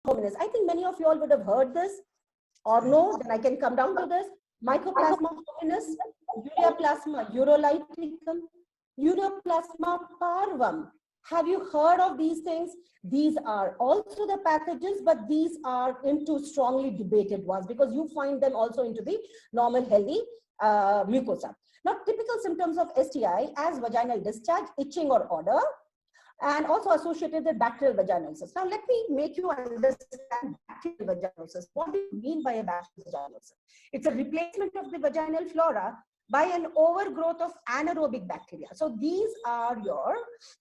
hominis. I think many of you all would have heard this or no, then I can come down to this. Mycoplasma hominis, Ureaplasma eurolyticum, Ureaplasma parvum. Have you heard of these things? These are also the pathogens, but these are into strongly debated ones because you find them also into the normal healthy mucosa. Now, typical symptoms of STI as vaginal discharge, itching or odor, and also associated with bacterial vaginosis. Now, let me make you understand bacterial vaginosis. What do you mean by a bacterial vaginosis? It's a replacement of the vaginal flora by an overgrowth of anaerobic bacteria. So these are your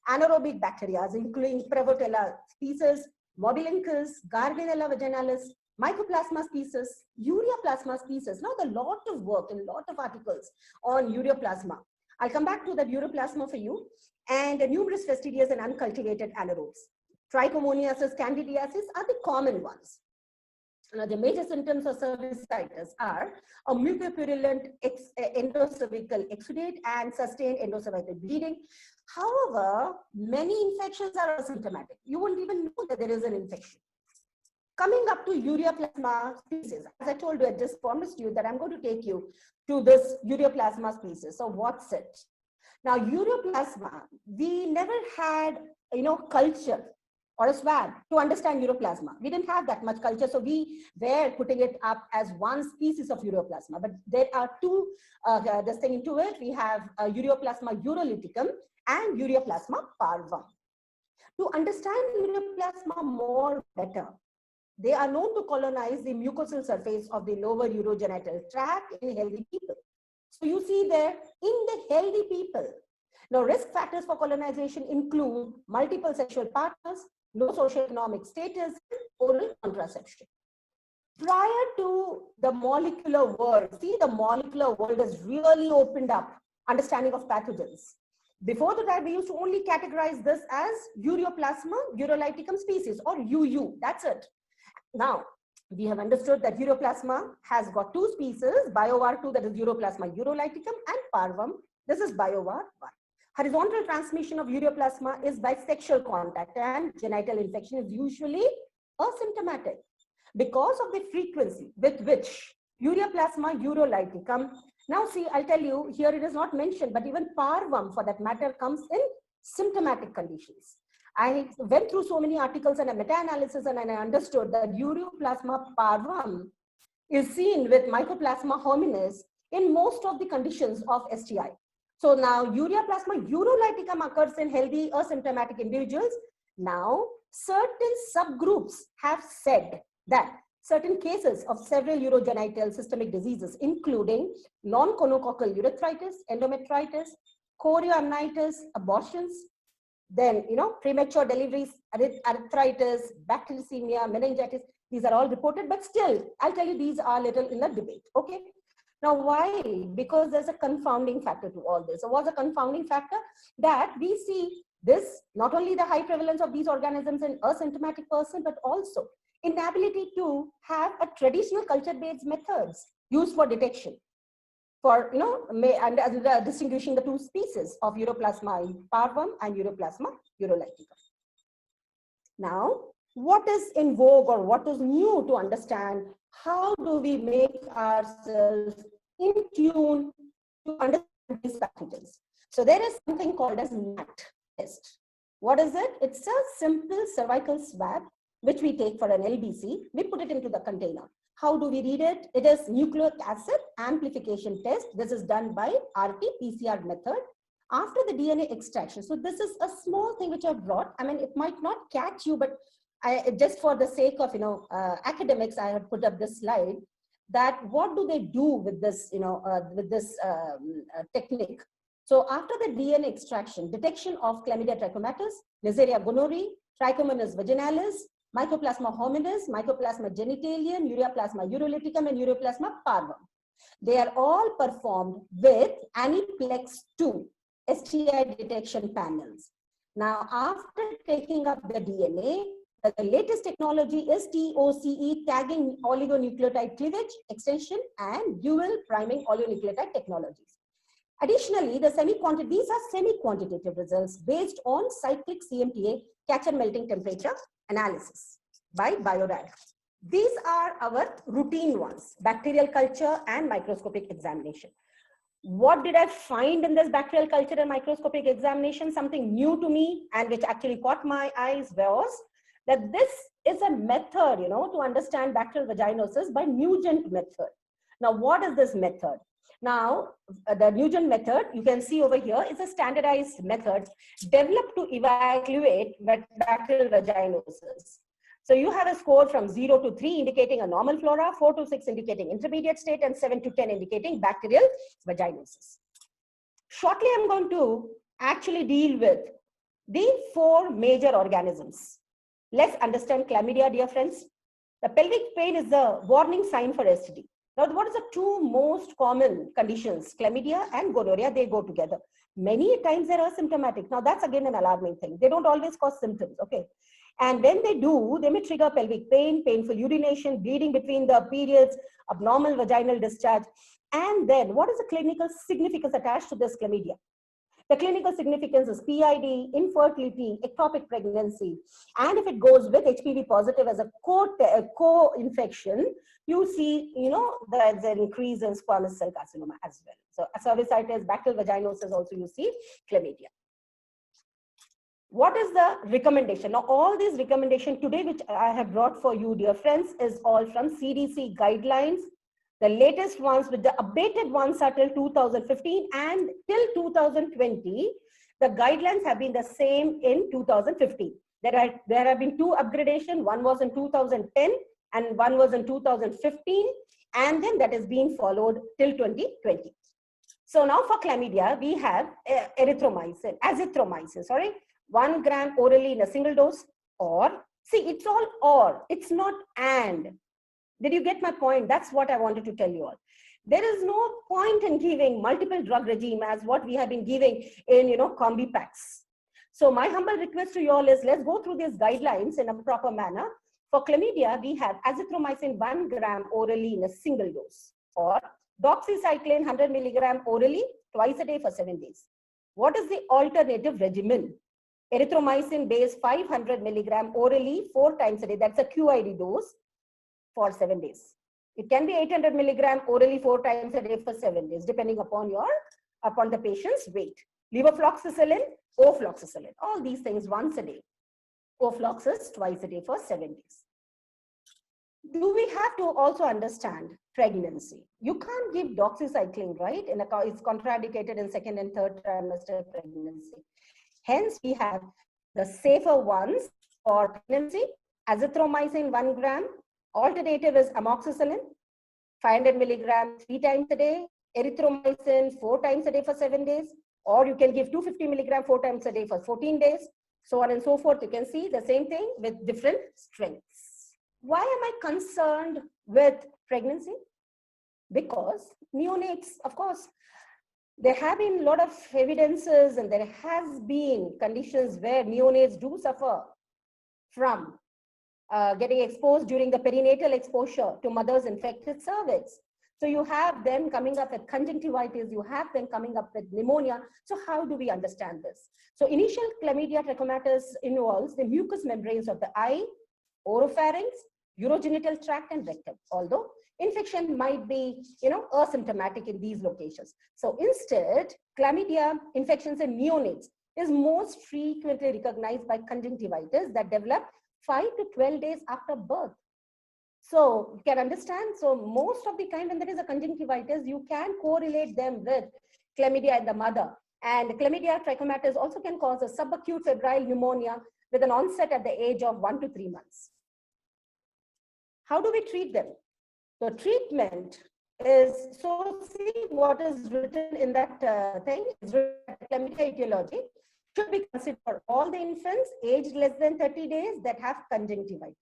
anaerobic bacteria, including Prevotella species, Mobilingus, Gardnerella vaginalis, Mycoplasma species, Ureaplasma species. Now, the lot of work and a lot of articles on Ureaplasma. I'll come back to that Ureaplasma for you. And numerous fastidious and uncultivated anaerobes. Trichomoniasis, candidiasis are the common ones. Now, the major symptoms of cervicitis are a mucopurulent endocervical exudate and sustained endocervical bleeding. However, many infections are asymptomatic. You won't even know that there is an infection. Coming up to Ureaplasma species, as I told you, I just promised you that I'm going to take you to this Ureaplasma species. So what's it? Now, Ureaplasma, we never had, culture or a swab to understand Ureaplasma. We didn't have that much culture, so we were putting it up as one species of Ureaplasma. But there are two, this thing into it. We have Ureaplasma eurolyticum and Ureaplasma parvum. To understand Ureaplasma more better, they are known to colonize the mucosal surface of the lower urogenital tract in healthy people. So you see there in the healthy people. Now, risk factors for colonization include multiple sexual partners, low socioeconomic status, oral contraception. Prior to the molecular world, see, the molecular world has really opened up understanding of pathogens. Before that, we used to only categorize this as Ureaplasma eurolyticum species or UU. That's it. Now, we have understood that Ureaplasma has got two species, BioVar2, that is Ureaplasma eurolyticum, and Parvum, this is BioVar1. Horizontal transmission of Ureaplasma is by sexual contact, and genital infection is usually asymptomatic. Because of the frequency with which Ureaplasma eurolyticum, now see, I'll tell you, here it is not mentioned, but even Parvum for that matter comes in symptomatic conditions. I went through so many articles and a meta-analysis, and I understood that Ureaplasma parvum is seen with Mycoplasma hominis in most of the conditions of STI. So now Ureaplasma eurolyticum occurs in healthy asymptomatic individuals. Now, certain subgroups have said that certain cases of several urogenital systemic diseases, including non-gonococcal urethritis, endometritis, chorioamnitis, abortions, then, premature deliveries, arthritis, bacteremia, meningitis, these are all reported, but still, I'll tell you, these are little in the debate, okay? Now, why? Because there's a confounding factor to all this. So what's a confounding factor? That we see this, not only the high prevalence of these organisms in asymptomatic person, but also inability to have a traditional culture-based methods used for detection. For, and distinguishing the two species of Ureaplasma parvum and Ureaplasma eurolyticum. Now, what is in vogue or what is new to understand? How do we make ourselves in tune to understand these pathogens? So there is something called as NAT test. What is it? It's a simple cervical swab, which we take for an LBC. We put it into the container. How do we read it? It is nucleic acid amplification test. This is done by RT-PCR method after the DNA extraction. So this is a small thing which I've brought. I mean, it might not catch you, but just for the sake of, academics, I have put up this slide that what do they do with this, technique. So after the DNA extraction, detection of Chlamydia trachomatis, Neisseria gonorrhoeae, Trichomonas vaginalis, Mycoplasma hominis, Mycoplasma genitalium, Ureaplasma eurolyticum, and Ureaplasma parvum. They are all performed with Aniplex 2 STI detection panels. Now, after taking up the DNA, the latest technology is TOCE, tagging oligonucleotide cleavage extension, and dual priming oligonucleotide technologies. Additionally, these are semi-quantitative results based on cyclic CMTA catch and melting temperature analysis. by Biorad. These are our routine ones, bacterial culture and microscopic examination. What did I find in this bacterial culture and microscopic examination? Something new to me and which actually caught my eyes was that this is a method, to understand bacterial vaginosis by Nugent method. Now, what is this method? Now, the Nugent method, you can see over here, is a standardized method developed to evaluate bacterial vaginosis. So you have a score from 0 to 3 indicating a normal flora, 4 to 6 indicating intermediate state, and 7 to 10 indicating bacterial vaginosis. Shortly, I'm going to actually deal with the 4 major organisms. Let's understand chlamydia, dear friends. The pelvic pain is the warning sign for STD. Now, what is the 2 most common conditions? Chlamydia and gonorrhea, they go together. Many times they're asymptomatic. Now, that's again an alarming thing. They don't always cause symptoms, okay? And when they do, they may trigger pelvic pain, painful urination, bleeding between the periods, abnormal vaginal discharge. And then, what is the clinical significance attached to this chlamydia? The clinical significance is PID, infertility, ectopic pregnancy. And if it goes with HPV positive as a co-infection, you see, there's an increase in squamous cell carcinoma as well. So cervicitis, bacterial vaginosis, also you see chlamydia. What is the recommendation? Now, all these recommendations today, which I have brought for you, dear friends, is all from CDC guidelines. The latest ones, with the updated ones, are till 2015, and till 2020, the guidelines have been the same in 2015. There have been 2 upgradations. One was in 2010 and one was in 2015, and then that is being followed till 2020. So now for chlamydia, we have azithromycin, 1 gram orally in a single dose, or, see, it's all or, it's not and. Did you get my point? That's what I wanted to tell you all. There is no point in giving multiple drug regime as what we have been giving in, combi packs. So my humble request to you all is, let's go through these guidelines in a proper manner. For chlamydia, we have azithromycin 1 gram orally in a single dose, or doxycycline 100 milligram orally twice a day for 7 days. What is the alternative regimen? Erythromycin base 500 milligram orally 4 times a day. That's a QID dose for 7 days. It can be 800 milligram orally 4 times a day for 7 days, depending upon the patient's weight. Levofloxacillin, ofloxacillin, all these things once a day. Ofloxacin twice a day for 7 days. Do we have to also understand pregnancy? You can't give doxycycline, right? It's contraindicated in 2nd and 3rd trimester pregnancy. Hence, we have the safer ones for pregnancy: azithromycin 1 gram. Alternative is amoxicillin, 500 milligram 3 times a day, erythromycin 4 times a day for 7 days, or you can give 250 milligram 4 times a day for 14 days, so on and so forth. You can see the same thing with different strengths. Why am I concerned with pregnancy? Because neonates, of course, there have been a lot of evidences and there has been conditions where neonates do suffer from getting exposed during the perinatal exposure to mother's infected cervix. So you have them coming up with conjunctivitis, you have them coming up with pneumonia. So how do we understand this? So initial chlamydia trachomatis involves the mucous membranes of the eye, oropharynx, urogenital tract, and rectum, although infection might be, asymptomatic in these locations. So instead, chlamydia infections in neonates is most frequently recognized by conjunctivitis that develop 5 to 12 days after birth. So you can understand. So most of the time when there is a conjunctivitis, you can correlate them with chlamydia in the mother. And chlamydia trachomatis also can cause a subacute febrile pneumonia with an onset at the age of 1 to 3 months. How do we treat them? So treatment is, so see what is written in that thing, is chlamydia etiology should be considered for all the infants aged less than 30 days that have conjunctivitis,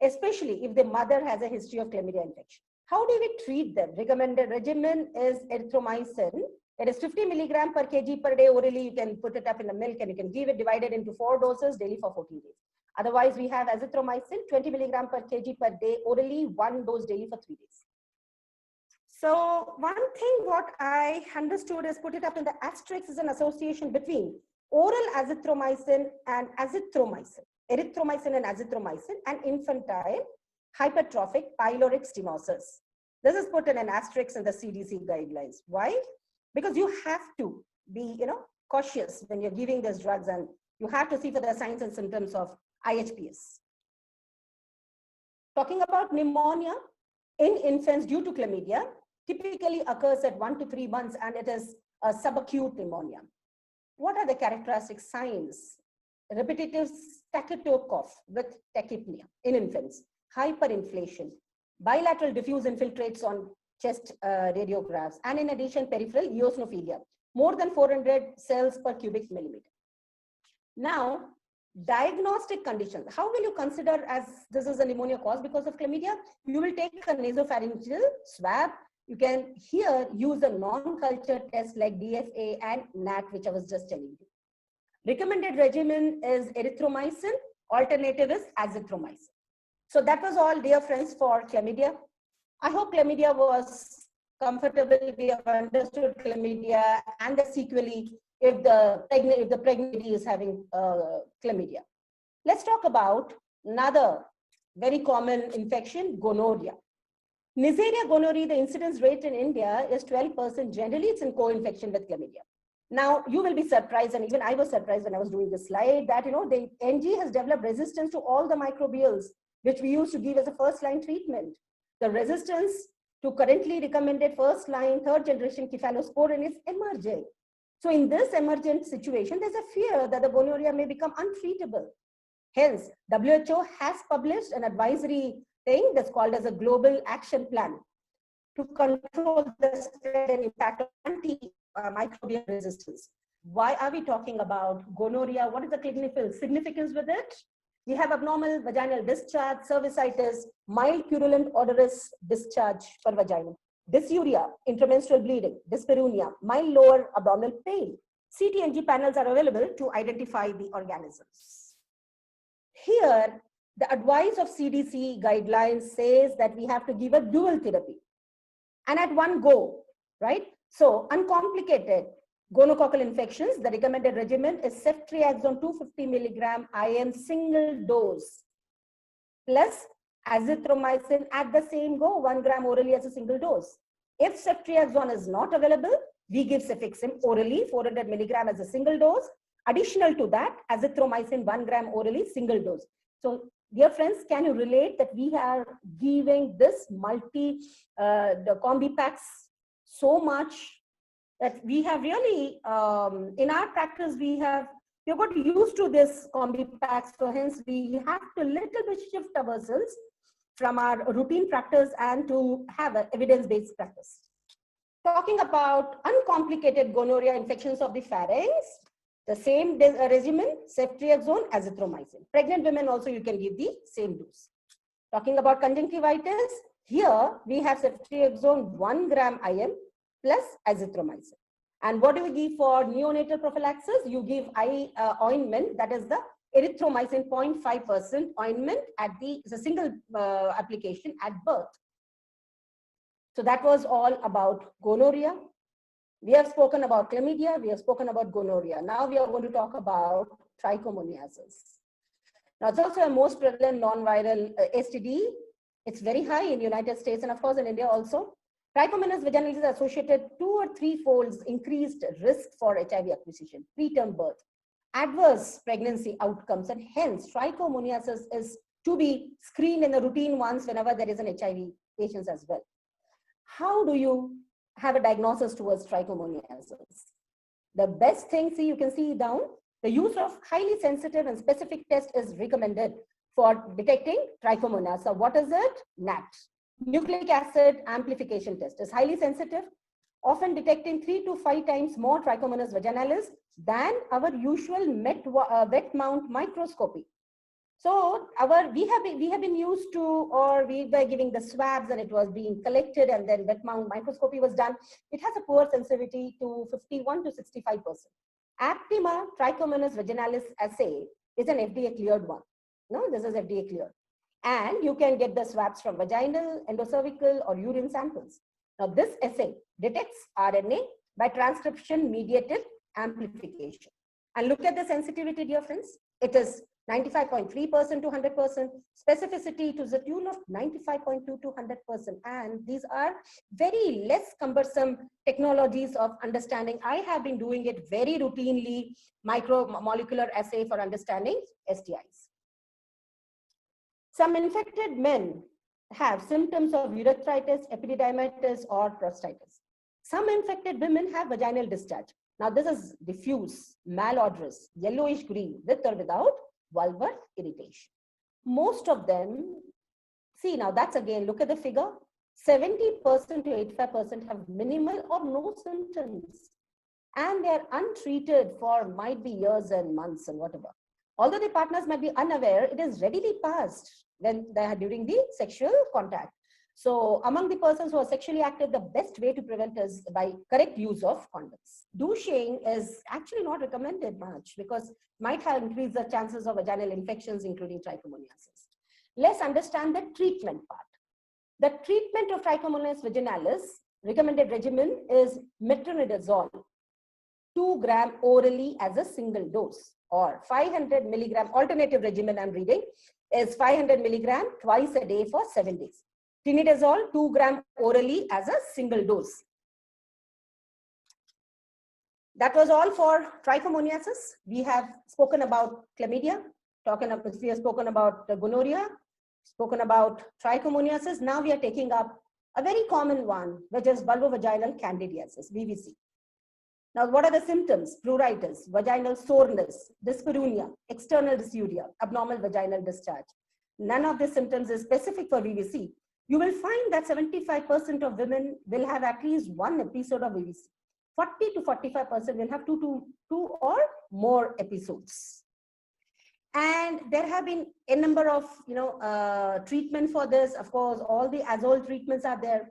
especially if the mother has a history of chlamydia infection. How do we treat them? Recommended regimen is erythromycin. It is 50 milligram per kg per day orally. You can put it up in the milk and you can give it divided into 4 doses daily for 14 days. Otherwise, we have azithromycin 20 milligram per kg per day orally, 1 dose daily for 3 days. So one thing what I understood is, put it up in the asterisk, is an association between oral azithromycin and azithromycin. erythromycin and azithromycin, and infantile hypertrophic pyloric stenosis. This is put in an asterisk in the CDC guidelines. Why? Because you have to be, cautious when you're giving these drugs, and you have to see for the signs and symptoms of IHPS. Talking about pneumonia in infants due to chlamydia, typically occurs at 1 to 3 months, and it is a subacute pneumonia. What are the characteristic signs? Repetitive staccato cough with tachypnea in infants, hyperinflation, bilateral diffuse infiltrates on chest radiographs, and in addition, peripheral eosinophilia, more than 400 cells per cubic millimeter. Now, diagnostic conditions. How will you consider as this is a pneumonia cause because of chlamydia? You will take a nasopharyngeal swab. You can here use a non-culture test like DFA and NAT, which I was just telling you. Recommended regimen is erythromycin. Alternative is azithromycin. So that was all, dear friends, for chlamydia. I hope chlamydia was comfortable. We have understood chlamydia and the sequelae if the pregnancy is having chlamydia. Let's talk about another very common infection, gonorrhea. Neisseria gonorrhoeae, the incidence rate in India is 12%. Generally, it's in co-infection with chlamydia. Now, you will be surprised, and even I was surprised when I was doing this slide, that the NG has developed resistance to all the microbials, which we used to give as a first-line treatment. The resistance to currently recommended first-line, third-generation cephalosporin is emerging. So in this emergent situation, there's a fear that the gonorrhea may become untreatable. Hence, WHO has published an advisory thing that's called as a global action plan to control the spread and impact of antimicrobial resistance. Why are we talking about gonorrhea? What is the clinical significance with it? We have abnormal vaginal discharge, cervicitis, mild purulent odorous discharge per vagina, dysuria, intramenstrual bleeding, dyspareunia, mild lower abdominal pain. CT&G panels are available to identify the organisms. Here, the advice of CDC guidelines says that we have to give a dual therapy and at one go, right? So uncomplicated gonococcal infections, the recommended regimen is ceftriaxone 250 milligram IM single dose plus azithromycin at the same go, 1 gram orally as a single dose. If ceftriaxone is not available, we give cefixime orally 400 milligram as a single dose. Additional to that, azithromycin 1 gram orally single dose. So dear friends, can you relate that we are giving this the combi packs so much that we have really, in our practice, we got used to this combi packs. So hence we have to little bit shift ourselves from our routine practice and to have an evidence-based practice. Talking about uncomplicated gonorrhea infections of the pharynx, the same regimen, ceftriaxone, azithromycin. Pregnant women also you can give the same dose. Talking about conjunctivitis, here we have ceftriaxone 1 gram IM plus azithromycin. And what do we give for neonatal prophylaxis? You give ointment, that is the erythromycin 0.5% ointment at it's a single application at birth. So that was all about gonorrhea. We have spoken about chlamydia, we have spoken about gonorrhea. Now we are going to talk about trichomoniasis. Now it's also a most prevalent non-viral STD. It's very high in the United States and of course in India also. Trichomonas vaginalis is associated 2 or 3 folds increased risk for HIV acquisition, preterm birth, adverse pregnancy outcomes, and hence trichomoniasis is to be screened in the routine ones whenever there is an HIV patient as well. How do you have a diagnosis towards trichomoniasis? The best thing, see, you can see down, the use of highly sensitive and specific test is recommended for detecting trichomonas. So what is it? NAT. Nucleic acid amplification test is highly sensitive, often detecting 3 to 5 times more trichomonas vaginalis than our usual wet mount microscopy. So we have been used to, or we were giving the swabs and it was being collected and then wet mount microscopy was done. It has a poor sensitivity to 51 to 65%. Aptima trichomonas vaginalis assay is an FDA cleared one. No, this is FDA cleared. And you can get the swabs from vaginal, endocervical or urine samples. Now this assay detects RNA by transcription mediated amplification. And look at the sensitivity, dear friends. It is 95.3% to 100%, specificity to the tune of 95.2 to 100%. And these are very less cumbersome technologies of understanding. I have been doing it very routinely, micromolecular assay for understanding STIs. Some infected men have symptoms of urethritis, epididymitis, or prostatitis. Some infected women have vaginal discharge. Now this is diffuse, malodorous, yellowish green, with or without vulvar irritation. Most of them, see now that's again, look at the figure, 70% to 85% have minimal or no symptoms. And they're untreated for might be years and months and whatever. Although the partners might be unaware, it is readily passed when they are during the sexual contact. So among the persons who are sexually active, the best way to prevent is by correct use of condoms. Douching is actually not recommended much because it might have increased the chances of vaginal infections, including trichomoniasis. Let's understand the treatment part. The treatment of trichomoniasis vaginalis recommended regimen is metronidazole, 2 gram orally as a single dose, or 500 milligram alternative regimen I'm reading is 500 milligram twice a day for 7 days. Tinidazole 2 gram orally as a single dose. That was all for trichomoniasis. We have spoken about chlamydia, we have spoken about gonorrhea, spoken about trichomoniasis. Now we are taking up a very common one, which is vulvovaginal candidiasis, VVC. Now, what are the symptoms? Pruritus, vaginal soreness, dyspareunia, external dysuria, abnormal vaginal discharge. None of the symptoms is specific for VVC. You will find that 75% of women will have at least one episode of VVC. 40 to 45% will have two or more episodes. And there have been a number of treatment for this. Of course, all the azole treatments are there.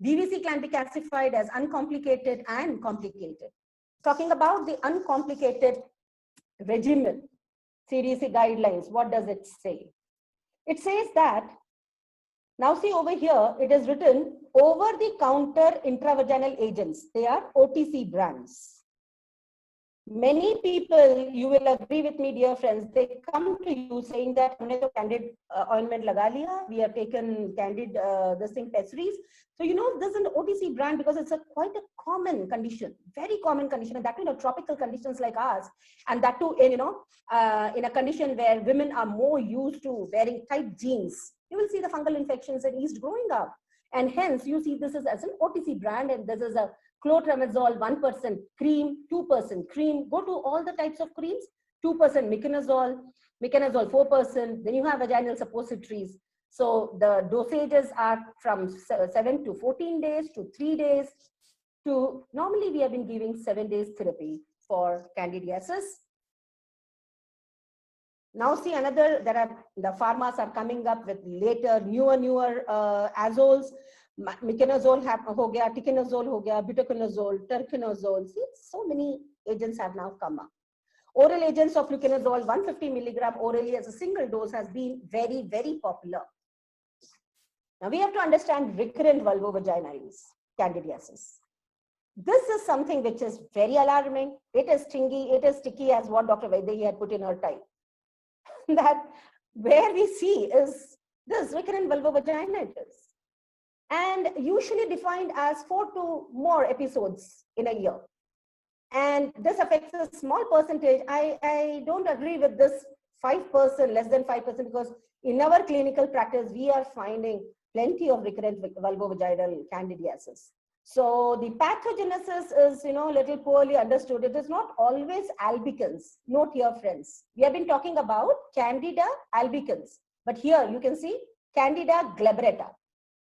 VVC can be classified as uncomplicated and complicated. Talking about the uncomplicated regimen, CDC guidelines, what does it say? It says that, now see over here, it is written over-the-counter intravaginal agents. They are OTC brands. Many people, you will agree with me, dear friends, they come to you saying that हमने तो Candid ointment लगा लिया, we have taken Candid this thing pessaries. So you know this is an OTC brand because it's quite a common condition, very common condition, and that too in tropical conditions like ours, and that too in in a condition where women are more used to wearing tight jeans. You will see the fungal infections and yeast growing up, and hence you see this is as an OTC brand, and this is a clotrimazole 1% cream, 2% cream. Go to all the types of creams, 2% miconazole 4%. Then you have vaginal suppositories. So the dosages are from 7 to 14 days to 3 days to normally we have been giving 7 days therapy for candidiasis. Now see another, the pharmas are coming up with later newer azoles. Miconazole ho gaya, ticonazole ho gaya, butaconazole, terconazole. See, so many agents have now come up. Oral agents of fluconazole, 150 milligram orally as a single dose has been very, very popular. Now we have to understand recurrent vulvovaginal candidiasis. This is something which is very alarming. It is stingy, it is sticky, as what Dr. Vaidehi had put in her time. That where we see is this recurrent vulvovaginitis, and usually defined as 4 to more episodes in a year. And this affects a small percentage. I don't agree with this 5%, less than 5%, because in our clinical practice, we are finding plenty of recurrent vulvovaginal candidiasis. So the pathogenesis is, little poorly understood. It is not always albicans. Note here, friends. We have been talking about Candida albicans, but here you can see Candida glabrata.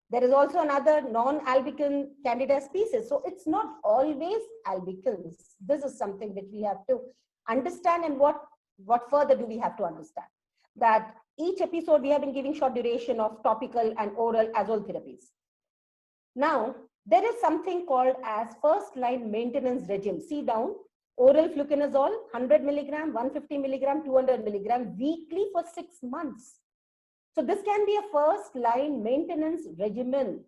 There is also another non-albican Candida species. So it's not always albicans. This is something which we have to understand. And what further do we have to understand? That each episode we have been giving short duration of topical and oral azole therapies. Now, there is something called as first line maintenance regime. See down, oral fluconazole, 100 milligram, 150 milligram, 200 milligram weekly for 6 months. So this can be a first line maintenance regimen.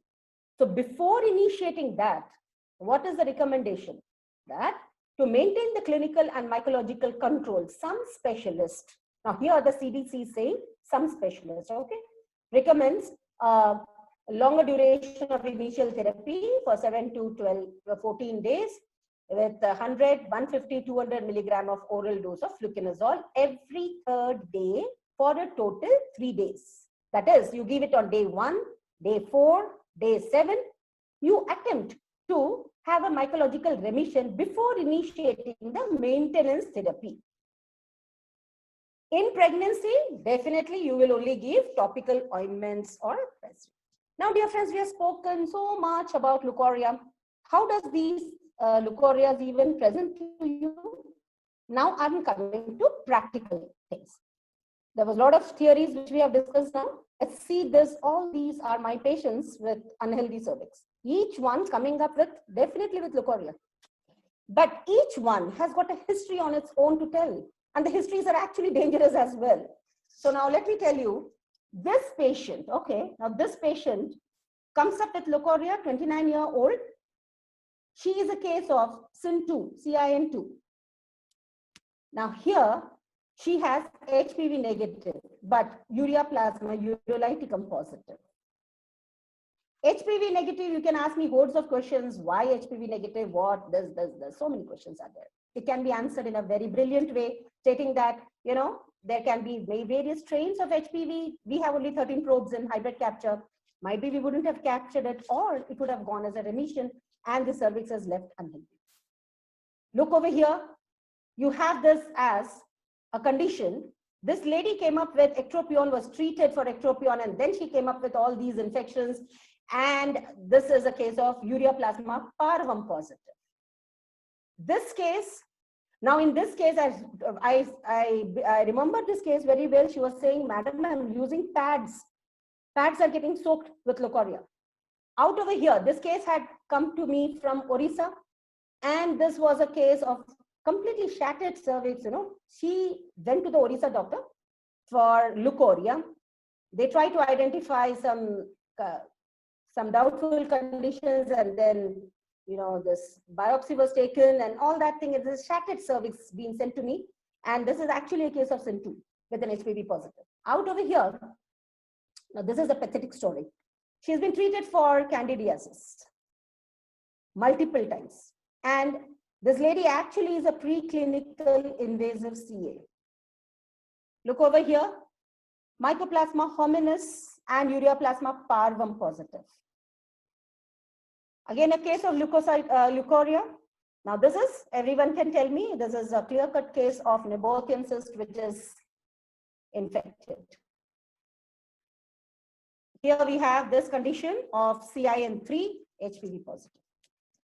So before initiating that, what is the recommendation? That to maintain the clinical and mycological control, some specialist Now here the CDC is saying some specialist, okay, recommends longer duration of initial therapy for 7 to 14 days with 100, 150, 200 milligram of oral dose of fluconazole every third day for a total 3 days. That is, you give it on day 1, day 4, day 7. You attempt to have a mycological remission before initiating the maintenance therapy. In pregnancy, definitely you will only give topical ointments or press. Now, dear friends, we have spoken so much about leukorrhea. How does these leukorrheas even present to you? Now I'm coming to practical things. There was a lot of theories which we have discussed now. Let's see this. All these are my patients with unhealthy cervix. Each one coming up with, definitely with leukorrhea. But each one has got a history on its own to tell. And the histories are actually dangerous as well. So now let me tell you, this patient, okay, now this patient comes up with leukorrhea, 29-year-old. She is a case of CIN2, CIN2. Now here, she has HPV negative, but ureaplasma urolyticum positive. HPV negative, you can ask me hordes of questions. Why HPV negative? What? There's so many questions are there. It can be answered in a very brilliant way, stating that, you know, there can be various strains of HPV. We have only 13 probes in hybrid capture. Might be we wouldn't have captured it, or it would have gone as a remission and the cervix is left unhealthy. Look over here. You have this as a condition. This lady came up with ectropion, was treated for ectropion, and then she came up with all these infections. And this is a case of ureaplasma parvum positive. This case, now in this case, I remember this case very well. She was saying, madam, I'm using pads. Pads are getting soaked with leukorrhea. Out over here, this case had come to me from Orissa, and this was a case of completely shattered cervix. You know, she went to the Orissa doctor for leukorrhea. They tried to identify some doubtful conditions, and then, you know, this biopsy was taken and all that thing. It is shattered cervix being sent to me, and this is actually a case of CIN2 with an HPV positive. Out over here, now this is a pathetic story. She's been treated for candidiasis multiple times, and this lady actually is a preclinical invasive CA. Look over here, Mycoplasma hominis and ureaplasma parvum positive. Again, a case of leukorrhea. Now this is, everyone can tell me, this is a clear-cut case of Nebautian cyst which is infected. Here we have this condition of CIN3 HPV positive.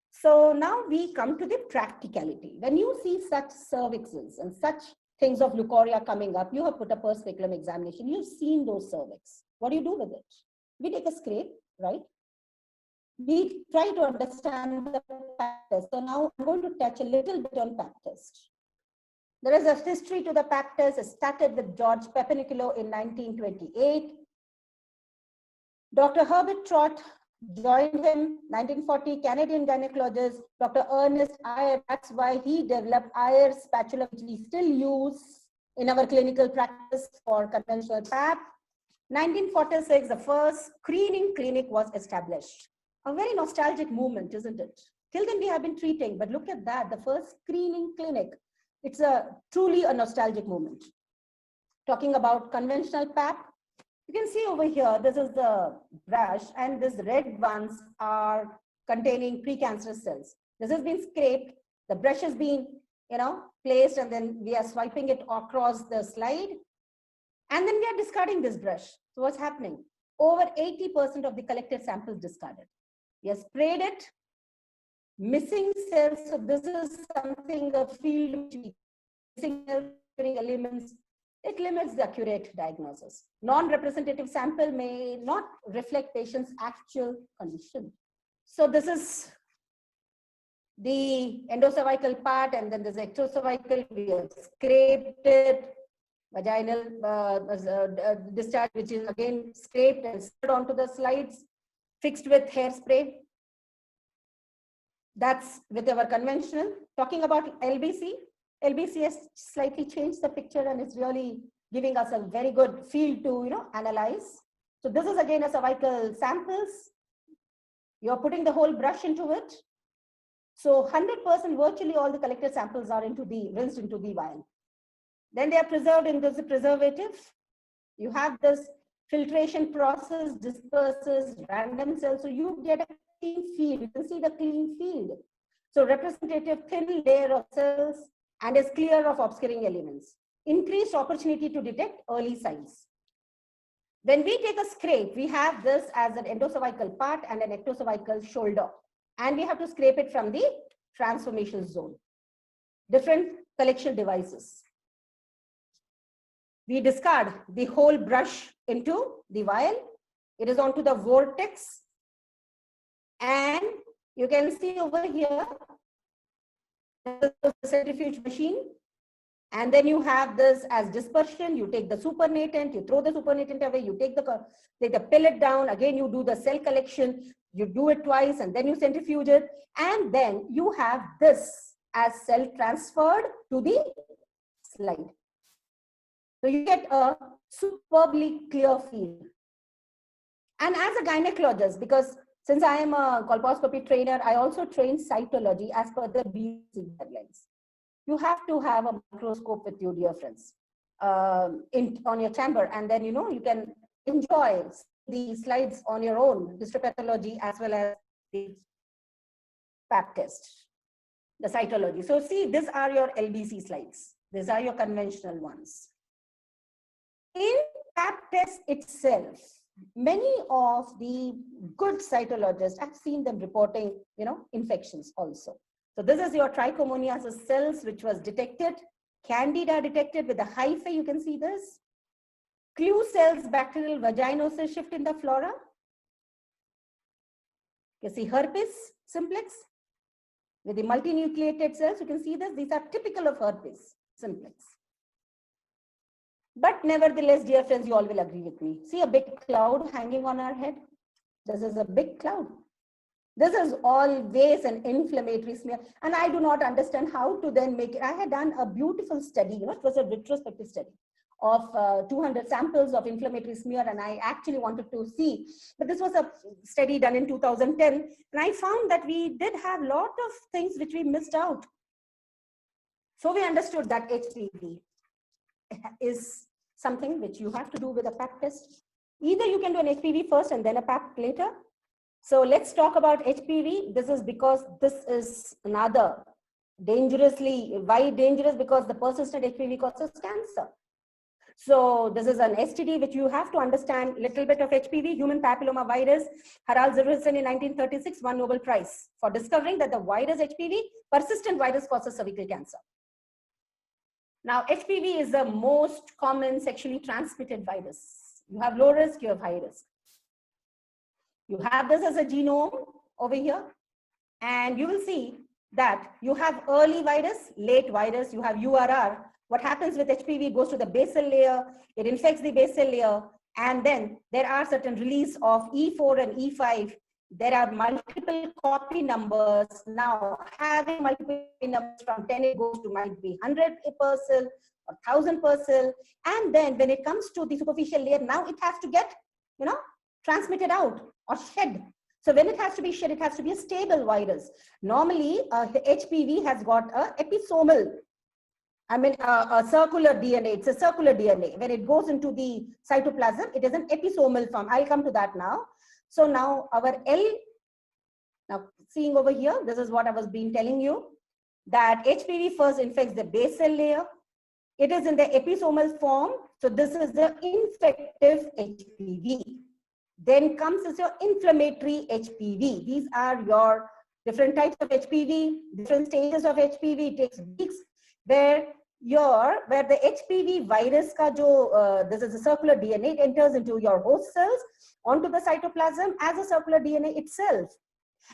So now we come to the practicality. When you see such cervixes and such things of leukorrhea coming up, you have put a purse speculum examination, you've seen those cervix. What do you do with it? We take a scrape, right? We try to understand the PAP test. So now I'm going to touch a little bit on PAP test. There is a history to the PAP test. It started with George Papanicolaou in 1928. Dr. Herbert Trott joined him, 1940, Canadian gynecologist, Dr. Ernest Iyer. That's why he developed Iyer's spatula, which we still use in our clinical practice for conventional PAP. 1946, the first screening clinic was established. A very nostalgic movement, isn't it? Till then we have been treating, but look at that, the first screening clinic. It's truly a nostalgic moment. Talking about conventional PAP, you can see over here, this is the brush, and these red ones are containing precancerous cells. This has been scraped, the brush has been, you know, placed, and then we are swiping it across the slide. And then we are discarding this brush. So what's happening? Over 80% of the collected samples discarded. We have sprayed it, missing cells. So this is something, a field which we missing elements. It limits the accurate diagnosis. Non-representative sample may not reflect patient's actual condition. So this is the endocervical part, and then there's ectocervical. We have scraped it. Vaginal discharge, which is again scraped and spread onto the slides, fixed with hairspray. That's with our conventional. Talking about LBC, LBC has slightly changed the picture, and it's really giving us a very good field to, analyze. So this is again a cervical samples. You're putting the whole brush into it. So 100% virtually all the collected samples are rinsed into the vial. Then they are preserved in this preservative. You have this filtration process, disperses random cells. So you get a clean field. You can see the clean field. So representative thin layer of cells and is clear of obscuring elements. Increased opportunity to detect early signs. When we take a scrape, we have this as an endocervical part and an ectocervical shoulder. And we have to scrape it from the transformation zone. Different collection devices. We discard the whole brush into the vial. It is onto the vortex. And you can see over here, the centrifuge machine. And then you have this as dispersion. You take the supernatant, you throw the supernatant away, you take the pellet down, again you do the cell collection, you do it twice and then you centrifuge it. And then you have this as cell transferred to the slide. So you get a superbly clear field. And as a gynecologist, because since I am a colposcopy trainer, I also train cytology as per the BC guidelines. You have to have a microscope with you, dear friends, on your chamber, and then you can enjoy the slides on your own, histopathology as well as the pap test, the cytology. So see, these are your LBC slides. These are your conventional ones. In pap test itself, many of the good cytologists, I've seen them reporting, infections also. So this is your trichomoniasis cells, which was detected. Candida detected with the hyphae, you can see this. Clue cells, bacterial vaginosis shift in the flora. You see herpes simplex with the multinucleated cells. You can see this. These are typical of herpes simplex. But nevertheless, dear friends, you all will agree with me. See a big cloud hanging on our head? This is a big cloud. This is always an inflammatory smear. And I do not understand how to then make it. I had done a beautiful study, it was a retrospective study of 200 samples of inflammatory smear. And I actually wanted to see, but this was a study done in 2010. And I found that we did have a lot of things which we missed out. So we understood that HPV is something which you have to do with a pap test. Either you can do an HPV first and then a pap later. So let's talk about HPV. This is because this is another dangerously, why dangerous? Because the persistent HPV causes cancer. So this is an STD which you have to understand little bit of HPV, human papilloma virus. Harald Zurison in 1936 won Nobel Prize for discovering that the virus HPV, persistent virus, causes cervical cancer. Now HPV is the most common sexually transmitted virus. You have low risk, you have high risk. You have this as a genome over here, and you will see that you have early virus, late virus, you have URR. What happens with HPV goes to the basal layer, it infects the basal layer, and then there are certain release of E4 and E5. There are multiple copy numbers. Now, having multiple numbers from 10, it goes to might be 100 per cell or 1000 per cell. And then when it comes to the superficial layer, now it has to get, transmitted out or shed. So when it has to be shed, it has to be a stable virus. Normally, HPV has got a episomal, a circular DNA. It's a circular DNA. When it goes into the cytoplasm, it is an episomal form. I'll come to that now. So now our now seeing over here, this is what I was telling you, that HPV first infects the basal layer. It is in the episomal form. So this is the infective HPV. Then comes your inflammatory HPV. These are your different types of HPV, different stages of HPV. It takes weeks where the HPV virus this is a circular DNA, it enters into your host cells onto the cytoplasm as a circular DNA itself.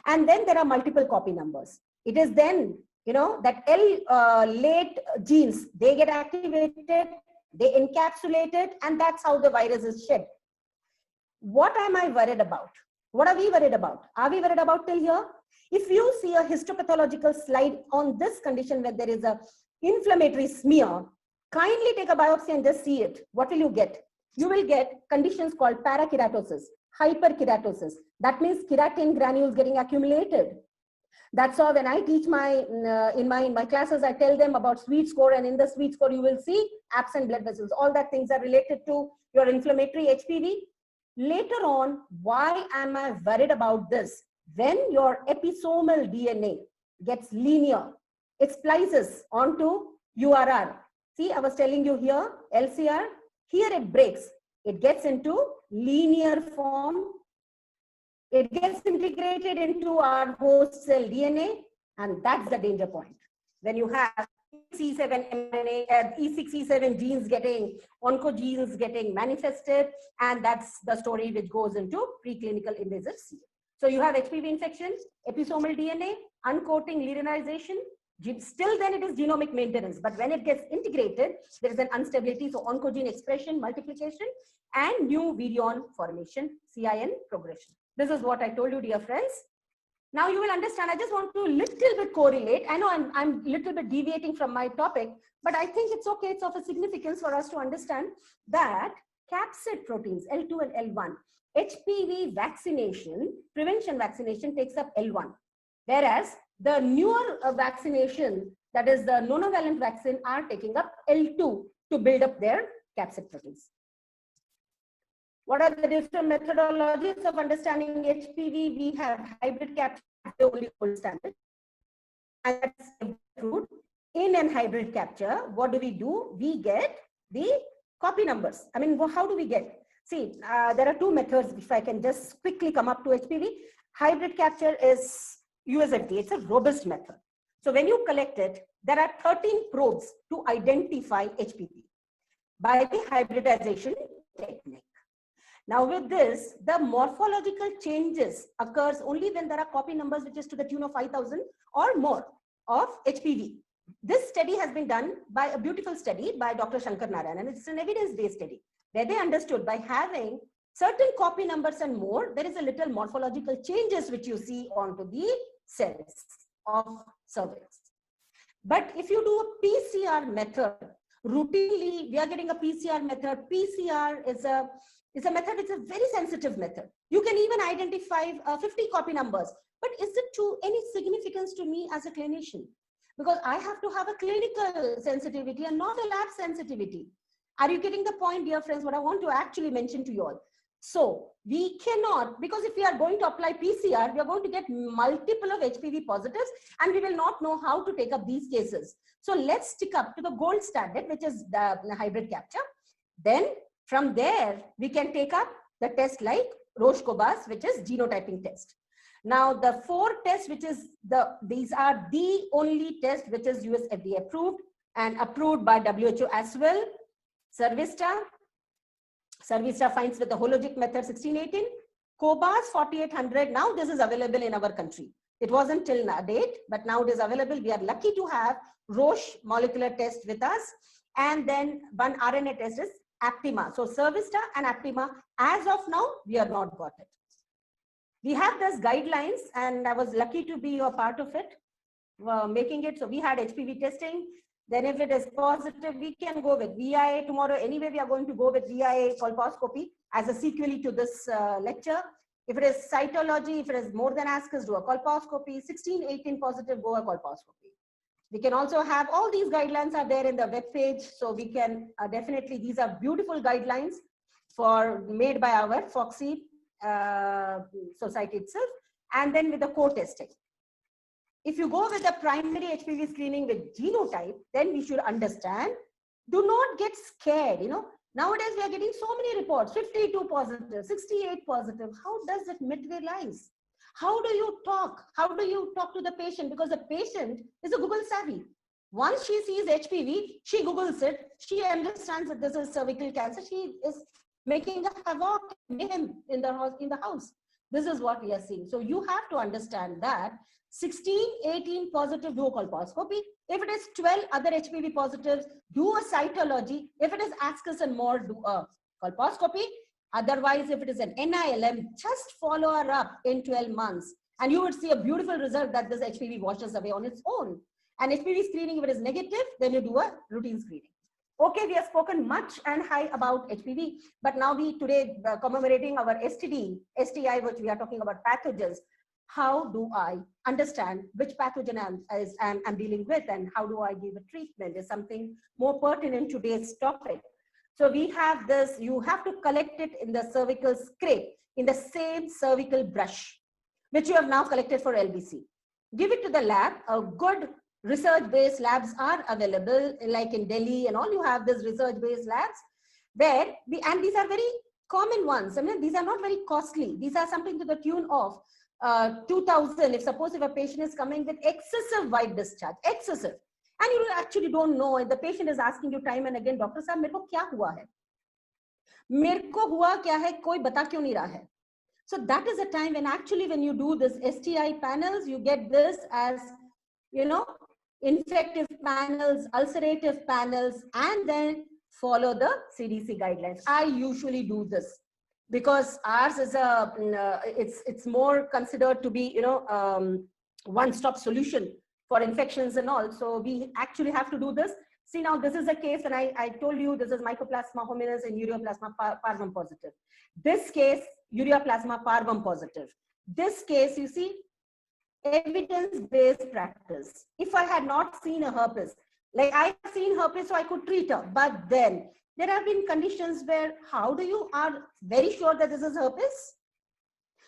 And then there are multiple copy numbers. It is then, that late genes, they get activated, they encapsulate it, and that's how the virus is shed. What am I worried about? What are we worried about? Are we worried about till here? If you see a histopathological slide on this condition where there is a inflammatory smear, Kindly take a biopsy and just see it. What will you get? You will get conditions called parakeratosis, hyperkeratosis. That means keratin granules getting accumulated. That's why when I teach in my classes, I tell them about sweet score, and in the sweet score, you will see absent blood vessels. All that things are related to your inflammatory HPV. Later on, why am I worried about this? When your episomal DNA gets linear, it splices onto URR. See, I was telling you here, LCR, here it breaks. It gets into linear form. It gets integrated into our host cell DNA, and that's the danger point. When you have E6, mRNA, E6, E7 genes getting, oncogenes getting manifested, and that's the story which goes into preclinical invasive C. So you have HPV infection, episomal DNA, uncoating, linearization. Still then it is genomic maintenance, but when it gets integrated, there is an instability. So oncogene expression, multiplication, and new virion formation, CIN progression. This is what I told you, dear friends. Now you will understand. I just want to little bit correlate. I know I'm little bit deviating from my topic, but I think it's okay. It's of a significance for us to understand that capsid proteins, L2 and L1, HPV vaccination, prevention vaccination takes up L1. Whereas the newer vaccination, that is the monovalent vaccine, are taking up L2 to build up their capsid proteins. What are the different methodologies of understanding HPV? We have hybrid capture, the only gold standard. And that's approved. In an hybrid capture, what do? We get the copy numbers. I mean, how do we get? See, there are two methods. If I can just quickly come up to HPV. Hybrid capture is USFDA. It's a robust method. So when you collect it, there are 13 probes to identify HPV by the hybridization technique. Now with this, the morphological changes occurs only when there are copy numbers which is to the tune of 5,000 or more of HPV. This study has been done by a beautiful study by Dr. Shankar Narayan, and it's an evidence-based study where they understood by having certain copy numbers and more, there is a little morphological changes which you see onto the cells of cervix. But if you do a PCR method, routinely we are getting a PCR method. PCR is a method, it's a very sensitive method. You can even identify 50 copy numbers, but is it to any significance to me as a clinician? Because I have to have a clinical sensitivity and not a lab sensitivity. Are you getting the point, dear friends, what I want to actually mention to you all? So we cannot, because if we are going to apply PCR, we are going to get multiple of HPV positives and we will not know how to take up these cases. So let's stick up to the gold standard, which is the hybrid capture. Then from there, we can take up the test like Roche-Cobas, which is genotyping test. Now the 4 tests, which is these are the only test which is US FDA approved and approved by WHO as well. Cervista finds with the hologic method 1618, Cobas 4800. Now this is available in our country. It wasn't till date, but now it is available. We are lucky to have Roche molecular test with us. And then one RNA test is Aptima. So Cervista and Aptima, as of now, we are not got it. We have those guidelines, and I was lucky to be a part of it, making it. So we had HPV testing. Then if it is positive, we can go with VIA tomorrow. Anyway, we are going to go with VIA colposcopy as a sequel to this lecture. If it is cytology, if it is more than ascus, do a colposcopy. 16, 18 positive, go a colposcopy. We can also have all these guidelines are there in the web page. So we can definitely, these are beautiful guidelines made by our FOXY society itself. And then with the co-testing. If you go with the primary HPV screening with genotype, then we should understand, do not get scared, Nowadays we are getting so many reports, 52 positive, 68 positive. How does it materialize? How do you talk? How do you talk to the patient? Because the patient is a Google savvy. Once she sees HPV, she Googles it. She understands that this is cervical cancer. She is making a havoc in the house. This is what we are seeing. So you have to understand that 16, 18 positive, do a colposcopy. If it is 12 other HPV positives, do a cytology. If it is ascus and more, do a colposcopy. Otherwise, if it is an NILM, just follow her up in 12 months. And you would see a beautiful result that this HPV washes away on its own. And HPV screening, if it is negative, then you do a routine screening. Okay, we have spoken much and high about HPV, but now we today commemorating our STD, STI, which we are talking about pathogens. How do I understand which pathogen I'm dealing with, and how do I give a treatment is something more pertinent to today's topic. So we have this, you have to collect it in the cervical scrape, in the same cervical brush, which you have now collected for LBC. Give it to the lab. A good research-based labs are available, like in Delhi and all. You have this research-based labs where and these are very common ones. I mean, these are not very costly. These are something to the tune of 2,000. If suppose if a patient is coming with excessive white discharge, excessive, and you actually don't know, and the patient is asking you time and again, doctor साहब मेरे को क्या हुआ है? मेरे को हुआ क्या है? कोई बता क्यों नहीं रहा है? So that is a time when actually when you do this STI panels, you get this as, you know, infective panels, ulcerative panels, and then follow the CDC guidelines. I usually do this because ours is a, it's more considered to be, you know, one-stop solution for infections and all. So we actually have to do this. See, now this is a case, and I told you this is Mycoplasma hominis and Ureaplasma parvum positive. This case, Ureaplasma parvum positive. This case, you see, evidence-based practice. If I had not seen a herpes, like I've seen herpes, so I could treat her, but then there have been conditions where how do you are very sure that this is herpes?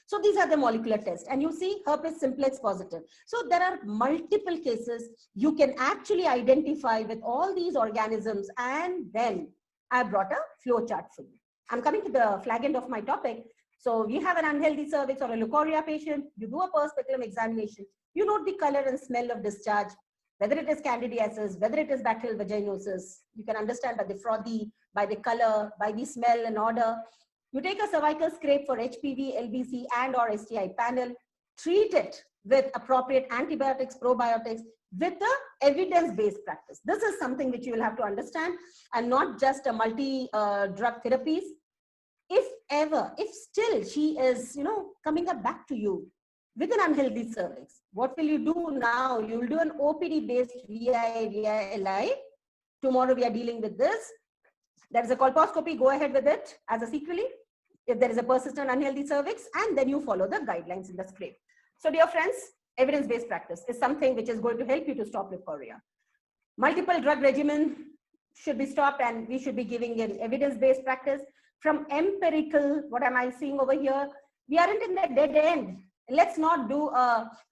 So these are the molecular tests, and you see herpes simplex positive. So there are multiple cases you can actually identify with all these organisms, and then I brought a flow chart for you. I'm coming to the flag end of my topic. So you have an unhealthy cervix or a leukorrhea patient, you do a perspicuum examination, you note the color and smell of discharge, whether it is candidiasis, whether it is bacterial vaginosis. You can understand by the frothy, by the color, by the smell and odor. You take a cervical scrape for HPV, LBC, and or STI panel, treat it with appropriate antibiotics, probiotics, with the evidence-based practice. This is something which you will have to understand, and not just a multi-drug therapies. If ever, if still she is, you know, coming up back to you with an unhealthy cervix, what will you do now? You will do an OPD-based VI/LI. Tomorrow we are dealing with this. There is a colposcopy, go ahead with it as a sequelae if there is a persistent unhealthy cervix, and then you follow the guidelines in the scrape. So dear friends, evidence-based practice is something which is going to help you to stop leukorrhea. Multiple drug regimen should be stopped, and we should be giving an evidence-based practice. From empirical, what am I seeing over here? We aren't in the dead end. Let's not do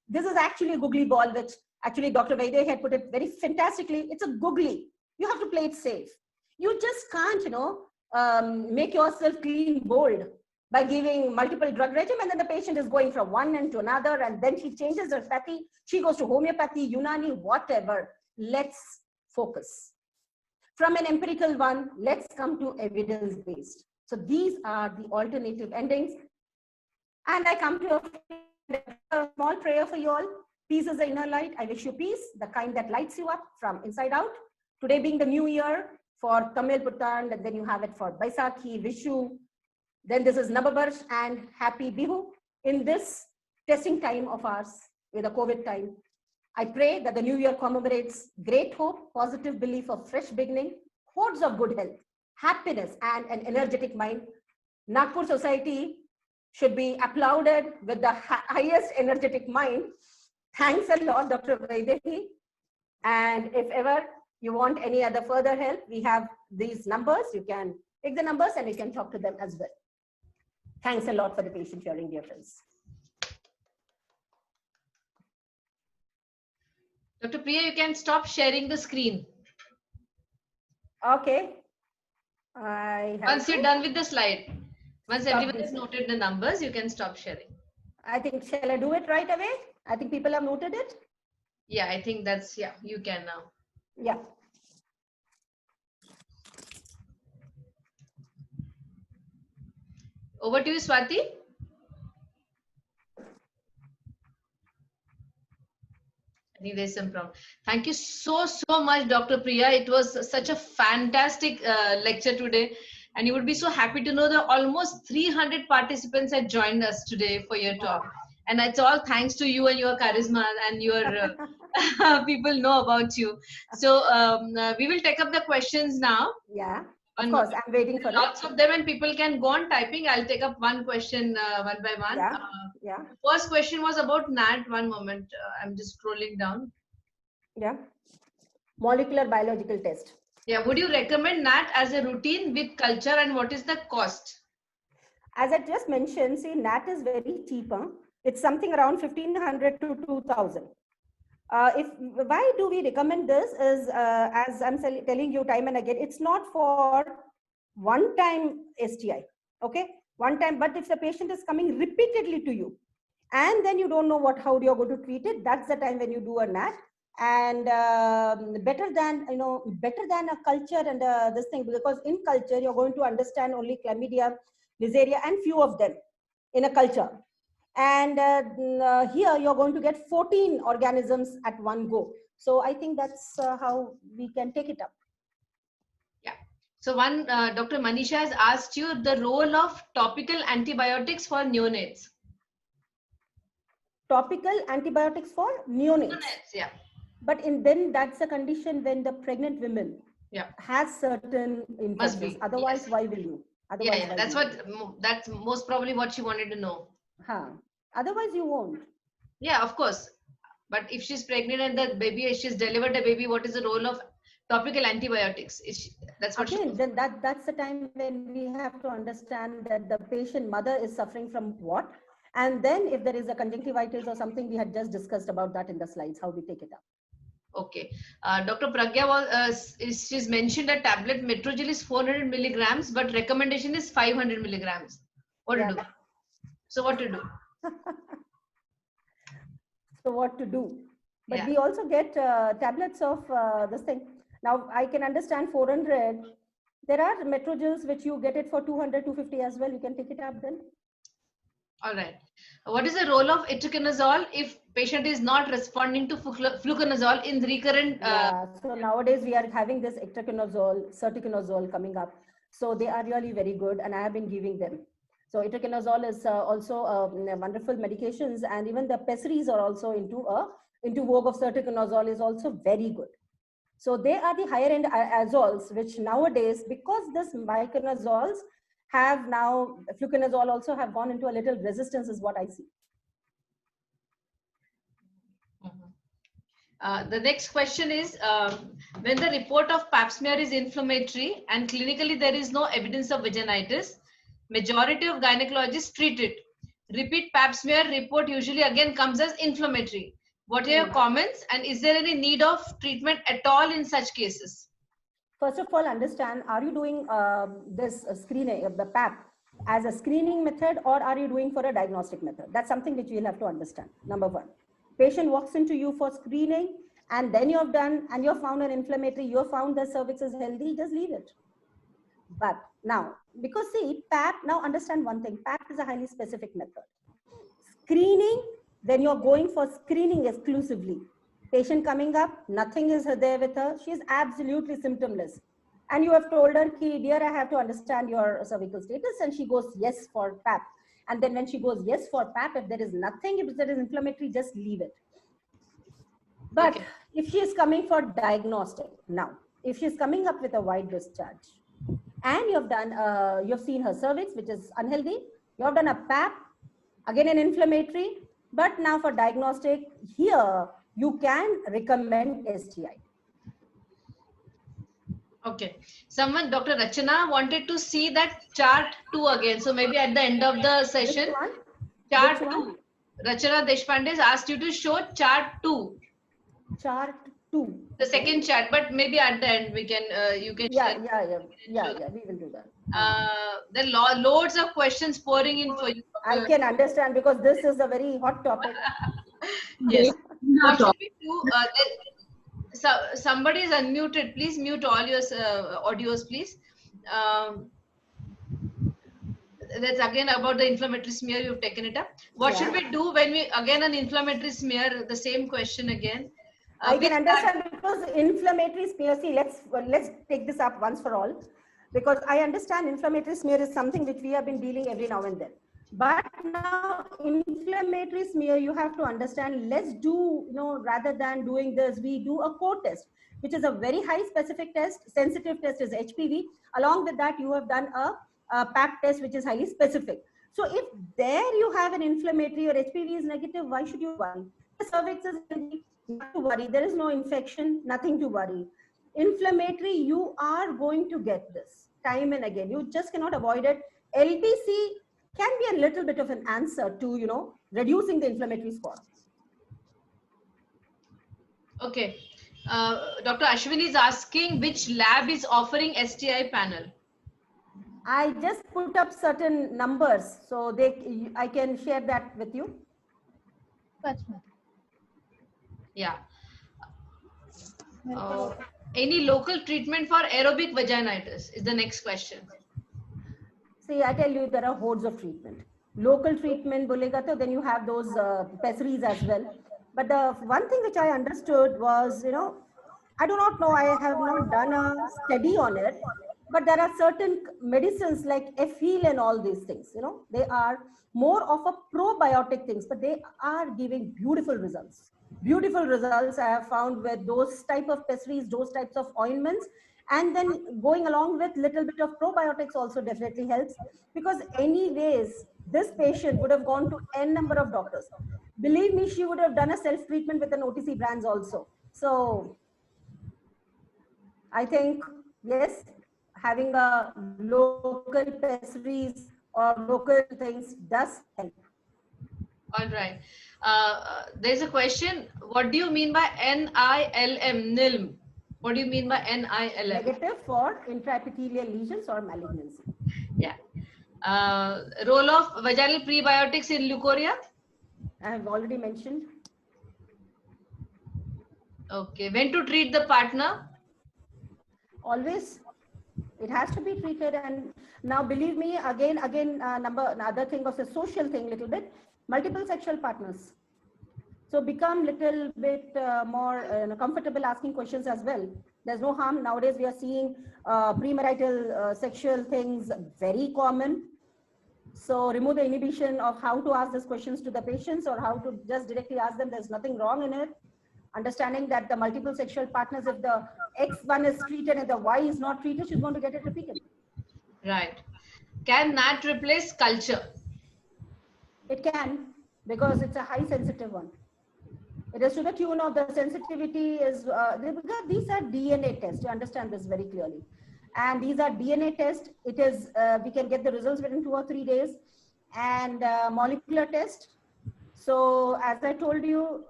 this is actually a googly ball, which actually Dr. Vaidya had put it very fantastically. It's a googly. You have to play it safe. You just can't, you know, make yourself clean bold by giving multiple drug regimen, and then the patient is going from one end to another, and then she changes her pathy. She goes to homeopathy, Unani, whatever. Let's focus. From an empirical one, let's come to evidence-based. So these are the alternative endings. And I come to a small prayer for you all. Peace is the inner light. I wish you peace, the kind that lights you up from inside out. Today being the new year for Tamil Puttan, and then you have it for Baisakhi, Vishu. Then this is Nababarsh and Happy Bihu. In this testing time of ours, with the COVID time, I pray that the new year commemorates great hope, positive belief of fresh beginning, hordes of good health, happiness, and an energetic mind. Nagpur society should be applauded with the highest energetic mind. Thanks a lot, Dr. Vaidehi. And if ever you want any other further help, we have these numbers. You can take the numbers and you can talk to them as well. Thanks a lot for the patient hearing, dear friends. Dr. Priya, you can stop sharing the screen. Okay. Once you're done with the slide, once everyone has noted the numbers, you can stop sharing. I think, shall I do it right away? I think people have noted it. Yeah, I think that's, yeah, you can now. Yeah. Over to you, Swati. I think there's some problem. Thank you so much, Dr. Priya. It was such a fantastic lecture today. And you would be so happy to know that almost 300 participants had joined us today for your talk. and it's all thanks to you and your charisma and your people know about you. So we will take up the questions now. Yeah, of course, I'm waiting for lots it. of them, and people can go on typing. I'll take up one question one by one. Yeah, yeah. First question was about NAT. One moment, I'm just scrolling down. Yeah, molecular biological test. Yeah, would you recommend NAT as a routine with culture, and what is the cost? As I just mentioned, see, NAT is very cheap. It's something around 1,500 to 2,000. Why do we recommend this is, as I'm telling you time and again, it's not for one time STI, okay? One time, but if the patient is coming repeatedly to you, and then you don't know how you're going to treat it, that's the time when you do a NAT. And better than a culture and this thing, because in culture you're going to understand only chlamydia, Neisseria, and few of them in a culture. And here you're going to get 14 organisms at one go. So I think that's how we can take it up. Yeah. So one, Dr. Manisha has asked you the role of topical antibiotics for neonates. Topical antibiotics for neonates. Yeah. But then that's a condition when the pregnant women has certain infections. Otherwise, why will you? Otherwise, that's most probably what she wanted to know. Otherwise, you won't. Yeah, of course. But if she's pregnant and the baby, she's delivered a baby, what is the role of topical antibiotics? That's what then that's the time when we have to understand that the patient mother is suffering from what. And then if there is a conjunctivitis or something, we had just discussed about that in the slides, how we take it up. Okay. Dr. Pragya she's mentioned a tablet Metrogyl is 400 milligrams, but recommendation is 500 milligrams. What to do? So what to do? So what to do? But we also get tablets of this thing. Now I can understand 400. There are Metrogyls which you get it for 200, 250 as well. You can pick it up then. All right. What is the role of itraconazole if patient is not responding to fluconazole in recurrent? So nowadays we are having this itraconazole, serticonazole coming up. So they are really very good, and I have been giving them. So itraconazole is also wonderful medications, and even the pessaries are also into vogue of serticonazole is also very good. So they are the higher end azoles, which nowadays, because this miconazoles have now, fluconazole also have gone into a little resistance is what I see. The next question is, when the report of pap smear is inflammatory and clinically there is no evidence of vaginitis, majority of gynecologists treat it. Repeat pap smear report usually again comes as inflammatory. What are your comments, and is there any need of treatment at all in such cases? First of all, understand, are you doing this screening of the PAP as a screening method, or are you doing for a diagnostic method? That's something which you'll have to understand. Number one, patient walks into you for screening, and then you've done, and you've found an inflammatory, you've found the cervix is healthy, just leave it. But now, because see, PAP, now understand one thing, PAP is a highly specific method. Screening, when you're going for screening exclusively, patient coming up, nothing is there with her, she is absolutely symptomless. And you have told her, dear, I have to understand your cervical status, and she goes yes for PAP. And then when she goes yes for PAP, if there is nothing, if there is inflammatory, just leave it. But if she is coming for diagnostic, now, if she is coming up with a white discharge, and you've done, you've seen her cervix, which is unhealthy, you have done a PAP, again an inflammatory, but now for diagnostic, here you can recommend STI. Okay. Someone, Dr. Rachana, wanted to see that chart 2 again. So maybe at the end of the session, chart 2. Rachana Deshpande has asked you to show chart 2. Chart 2. The second chart, but maybe at the end we can, you can share. Yeah, we will do that. There are loads of questions pouring in for you. I can understand, because this is a very hot topic. Yes. What should we do? So somebody is unmuted. Please mute all your audios, please. That's again about the inflammatory smear. You've taken it up. What should we do when we again an inflammatory smear? The same question again. I can understand, because inflammatory smear. See, let's take this up once for all, because I understand inflammatory smear is something which we have been dealing every now and then. But now inflammatory smear, you have to understand, let's do, rather than doing this, we do a core test, which is a very high specific test. Sensitive test is HPV. Along with that, you have done a PAP test, which is highly specific. So if there you have an inflammatory or HPV is negative, why should you worry? The cervix is healthy, not to worry. There is no infection, nothing to worry. Inflammatory, you are going to get this time and again. You just cannot avoid it. LBC can be a little bit of an answer to, reducing the inflammatory score. Okay. Dr. Ashwin is asking which lab is offering STI panel. I just put up certain numbers, so I can share that with you. Yeah. Any local treatment for aerobic vaginitis is the next question. See, I tell you, there are hordes of treatment. Local treatment, bolega to, then you have those pessaries as well. But the one thing which I understood was, I do not know, I have not done a study on it, but there are certain medicines like Efil and all these things, they are more of a probiotic things, but they are giving beautiful results. Beautiful results I have found with those type of pessaries, those types of ointments. And then going along with little bit of probiotics also definitely helps, because anyways, this patient would have gone to n number of doctors. Believe me, she would have done a self-treatment with an OTC brands also. So I think, yes, having a local pessaries or local things does help. All right. There's a question. What do you mean by NILM? NILM. What do you mean by NILM? Negative for intraepithelial lesions or malignancy. Yeah. Role of vaginal prebiotics in leukorrhea? I have already mentioned. Okay. When to treat the partner? Always. It has to be treated. And now, believe me, again, another thing of a social thing, little bit, multiple sexual partners. So become little bit more comfortable asking questions as well. There's no harm. Nowadays, we are seeing premarital sexual things very common. So remove the inhibition of how to ask these questions to the patients or how to just directly ask them. There's nothing wrong in it. Understanding that the multiple sexual partners, if the X1 is treated and the Y is not treated, she's going to get it repeated. Right. Can NAT replace culture? It can, because it's a high sensitive one. It is to the tune of the sensitivity is, because these are DNA tests, you understand this very clearly. And these are DNA tests. It is, we can get the results within 2 or 3 days, and molecular test. So as I told you,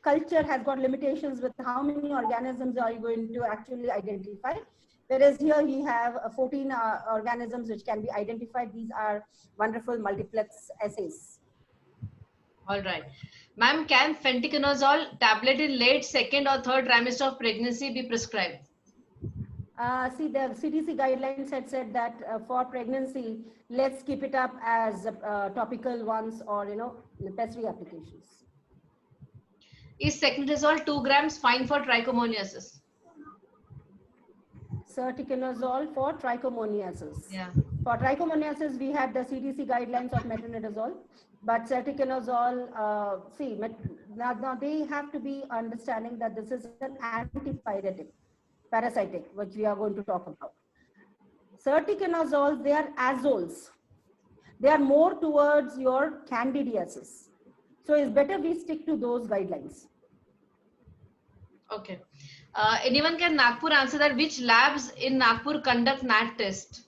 culture has got limitations with how many organisms are you going to actually identify. Whereas here we have 14 organisms which can be identified. These are wonderful multiplex assays. All right. Ma'am, can fenticonazole tablet in late 2nd or 3rd trimester of pregnancy be prescribed? See, the CDC guidelines had said that for pregnancy, let's keep it up as topical ones or, pessary applications. Is secmetasol 2 grams fine for trichomoniasis? Serticonazole for trichomoniasis. Yeah. For trichomoniasis, we had the CDC guidelines of metronidazole, but serticonazole, now they have to be understanding that this is an antipyretic, parasitic, which we are going to talk about. Serticonazole, they are azoles. They are more towards your candidiasis. So it's better we stick to those guidelines. Okay. Anyone can Nagpur answer that? Which labs in Nagpur conduct NAT test?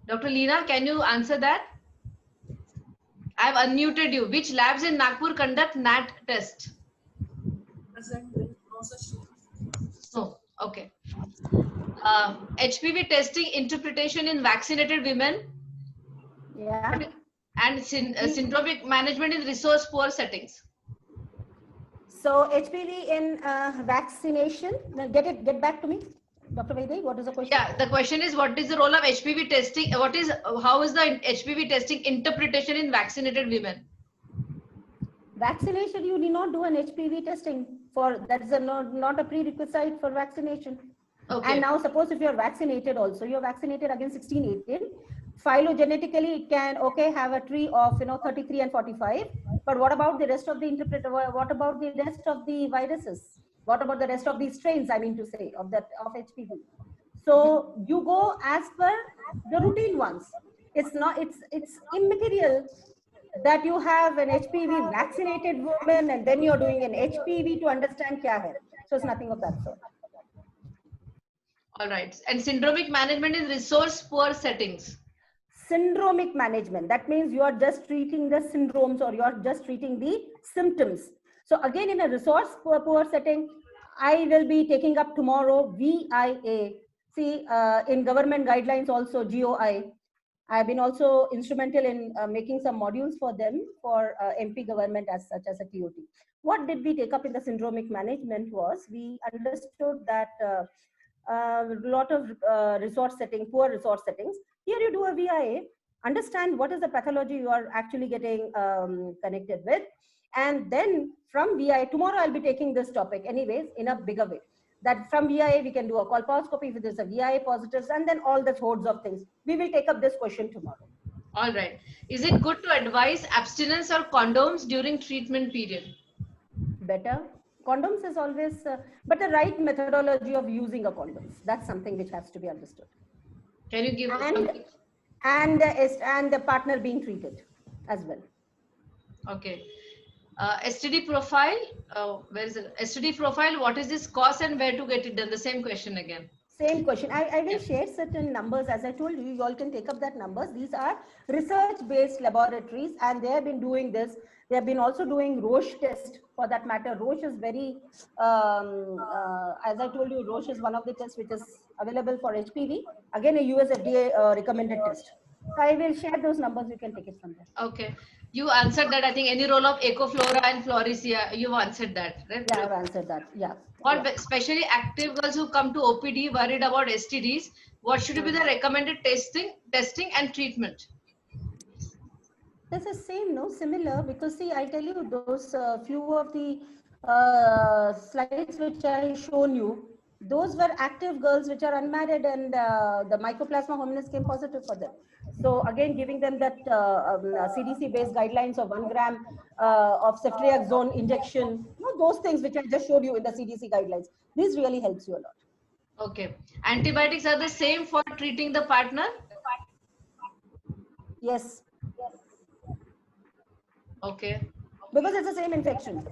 Dr. Leena, can you answer that? I've unmuted you. Which labs in Nagpur conduct NAT test? No. Okay. HPV testing interpretation in vaccinated women. Yeah. And syndromic management in resource poor settings. So HPV in vaccination, get back to me. Dr. Vaidehi, what is the question? Yeah, the question is, what is the role of HPV testing? How is the HPV testing interpretation in vaccinated women? Vaccination, you need not do an HPV testing for, that's not a prerequisite for vaccination. Okay. And now suppose if you're vaccinated also, you're vaccinated against 16, 18. Phylogenetically, it can, okay, have a tree of, 33 and 45. But what about the rest of the interpreter? What about the rest of the viruses? What about the rest of the strains, I mean to say, of HPV? So you go as per the routine ones. It's not, it's immaterial that you have an HPV vaccinated woman and then you're doing an HPV to understand kya hai. So it's nothing of that sort. All right. And syndromic management in resource poor settings. Syndromic management, that means you are just treating the syndromes or you are just treating the symptoms. So again, in a resource poor setting, I will be taking up tomorrow VIA. See, in government guidelines also, GOI. I've been also instrumental in making some modules for them for MP government as such as a TOT. What did we take up in the syndromic management was we understood that a lot of poor resource settings. Here you do a VIA, understand what is the pathology you are actually getting connected with. And then from VIA, tomorrow I'll be taking this topic anyways in a bigger way. That from VIA, we can do a colposcopy if there's a VIA positives and then all the hordes of things. We will take up this question tomorrow. All right. Is it good to advise abstinence or condoms during treatment period? Better. Condoms is always, but the right methodology of using a condoms. That's something which has to be understood. Can you give and the partner being treated as well. Okay. STD profile, where is it? STD profile, what is this cost and where to get it done? The same question again. Same question. I will share certain numbers. As I told you, you all can take up that numbers. These are research-based laboratories and they have been doing this. They have been also doing Roche test for that matter. Roche is very, as I told you, Roche is one of the tests which is available for HPV. Again, a US FDA recommended test. So I will share those numbers. You can take it from there. Okay. You answered that. I think any role of Ecoflora and Florecia, you've answered that, right? Yeah, I've answered that. Yeah. Or yeah. especially active girls who come to OPD worried about STDs, what should be the recommended testing and treatment? This is same, no, similar, because see, I tell you those few of the slides which I shown you, those were active girls which are unmarried and the Mycoplasma hominis came positive for them. So again, giving them that CDC based guidelines of 1 gram of ceftriaxone injection, those things which I just showed you in the CDC guidelines, this really helps you a lot. Okay. Antibiotics are the same for treating the partner? Yes. Okay. Because it's the same infection.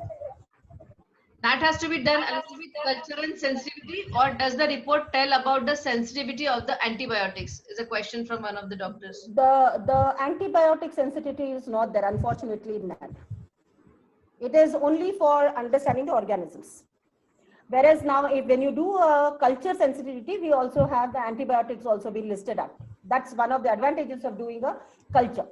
That has to be done along with culture and sensitivity, or does the report tell about the sensitivity of the antibiotics? Is a question from one of the doctors. The antibiotic sensitivity is not there, unfortunately, in that. It is only for understanding the organisms. Whereas now, when you do a culture sensitivity, we also have the antibiotics also be listed up. That's one of the advantages of doing a culture.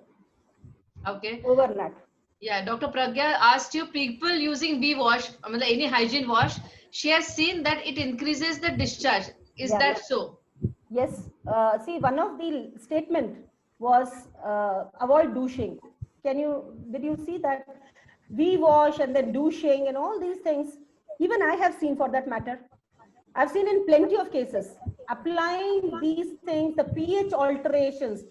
Okay. Over that. Yeah, Dr. Pragya asked you, people using bee wash, I mean, any hygiene wash, she has seen that it increases the discharge. Is that so? Yes. See, one of the statement was avoid douching. Did you see that? Bee wash and then douching and all these things. Even I have seen, for that matter. I've seen in plenty of cases, applying these things, the pH alterations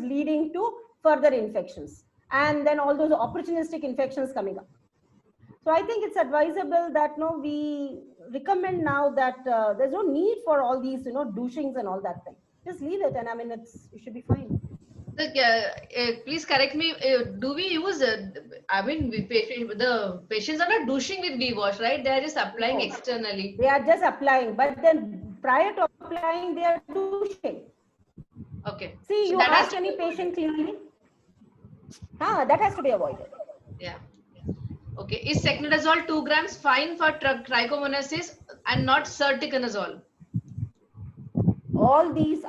leading to further infections. And then all those opportunistic infections coming up. So I think it's advisable that we recommend now that there's no need for all these, douchings and all that thing. Just leave it, and I mean, it should be fine. Please correct me. Do we use? I mean, the patients are not douching with bee wash, right? They are just applying externally. They are just applying, but then prior to applying, they are douching. Okay. See, so you ask any patient clearly. That has to be avoided. Yeah. Okay. Is secnidazole 2 grams fine for trichomoniasis and not serticonazole? All these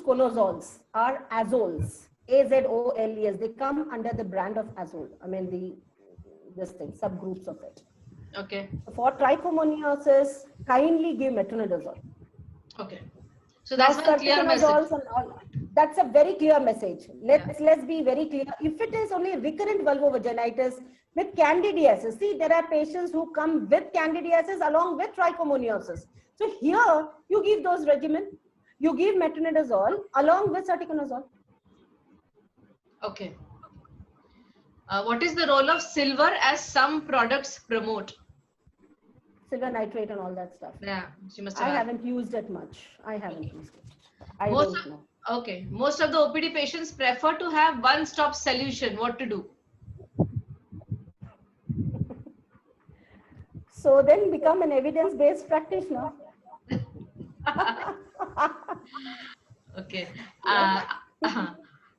conozoles are azoles. AZOLES. They come under the brand of azole. I mean subgroups of it. Okay. For trichomoniasis, kindly give metronidazole. Okay. So that's one clear message. That's a very clear message. Let's be very clear. If it is only recurrent vulvovaginitis with candidiasis, see, there are patients who come with candidiasis along with trichomoniasis. So here you give those regimen. you give metronidazole along with ceticonazole. Okay. What is the role of silver as some products promote? Silver nitrate and all that stuff. Yeah, she must I have. haven't used it much. I haven't used it. I Most don't know. Okay. Most of the OPD patients prefer to have one-stop solution. What to do? So then become an evidence-based practitioner. Okay.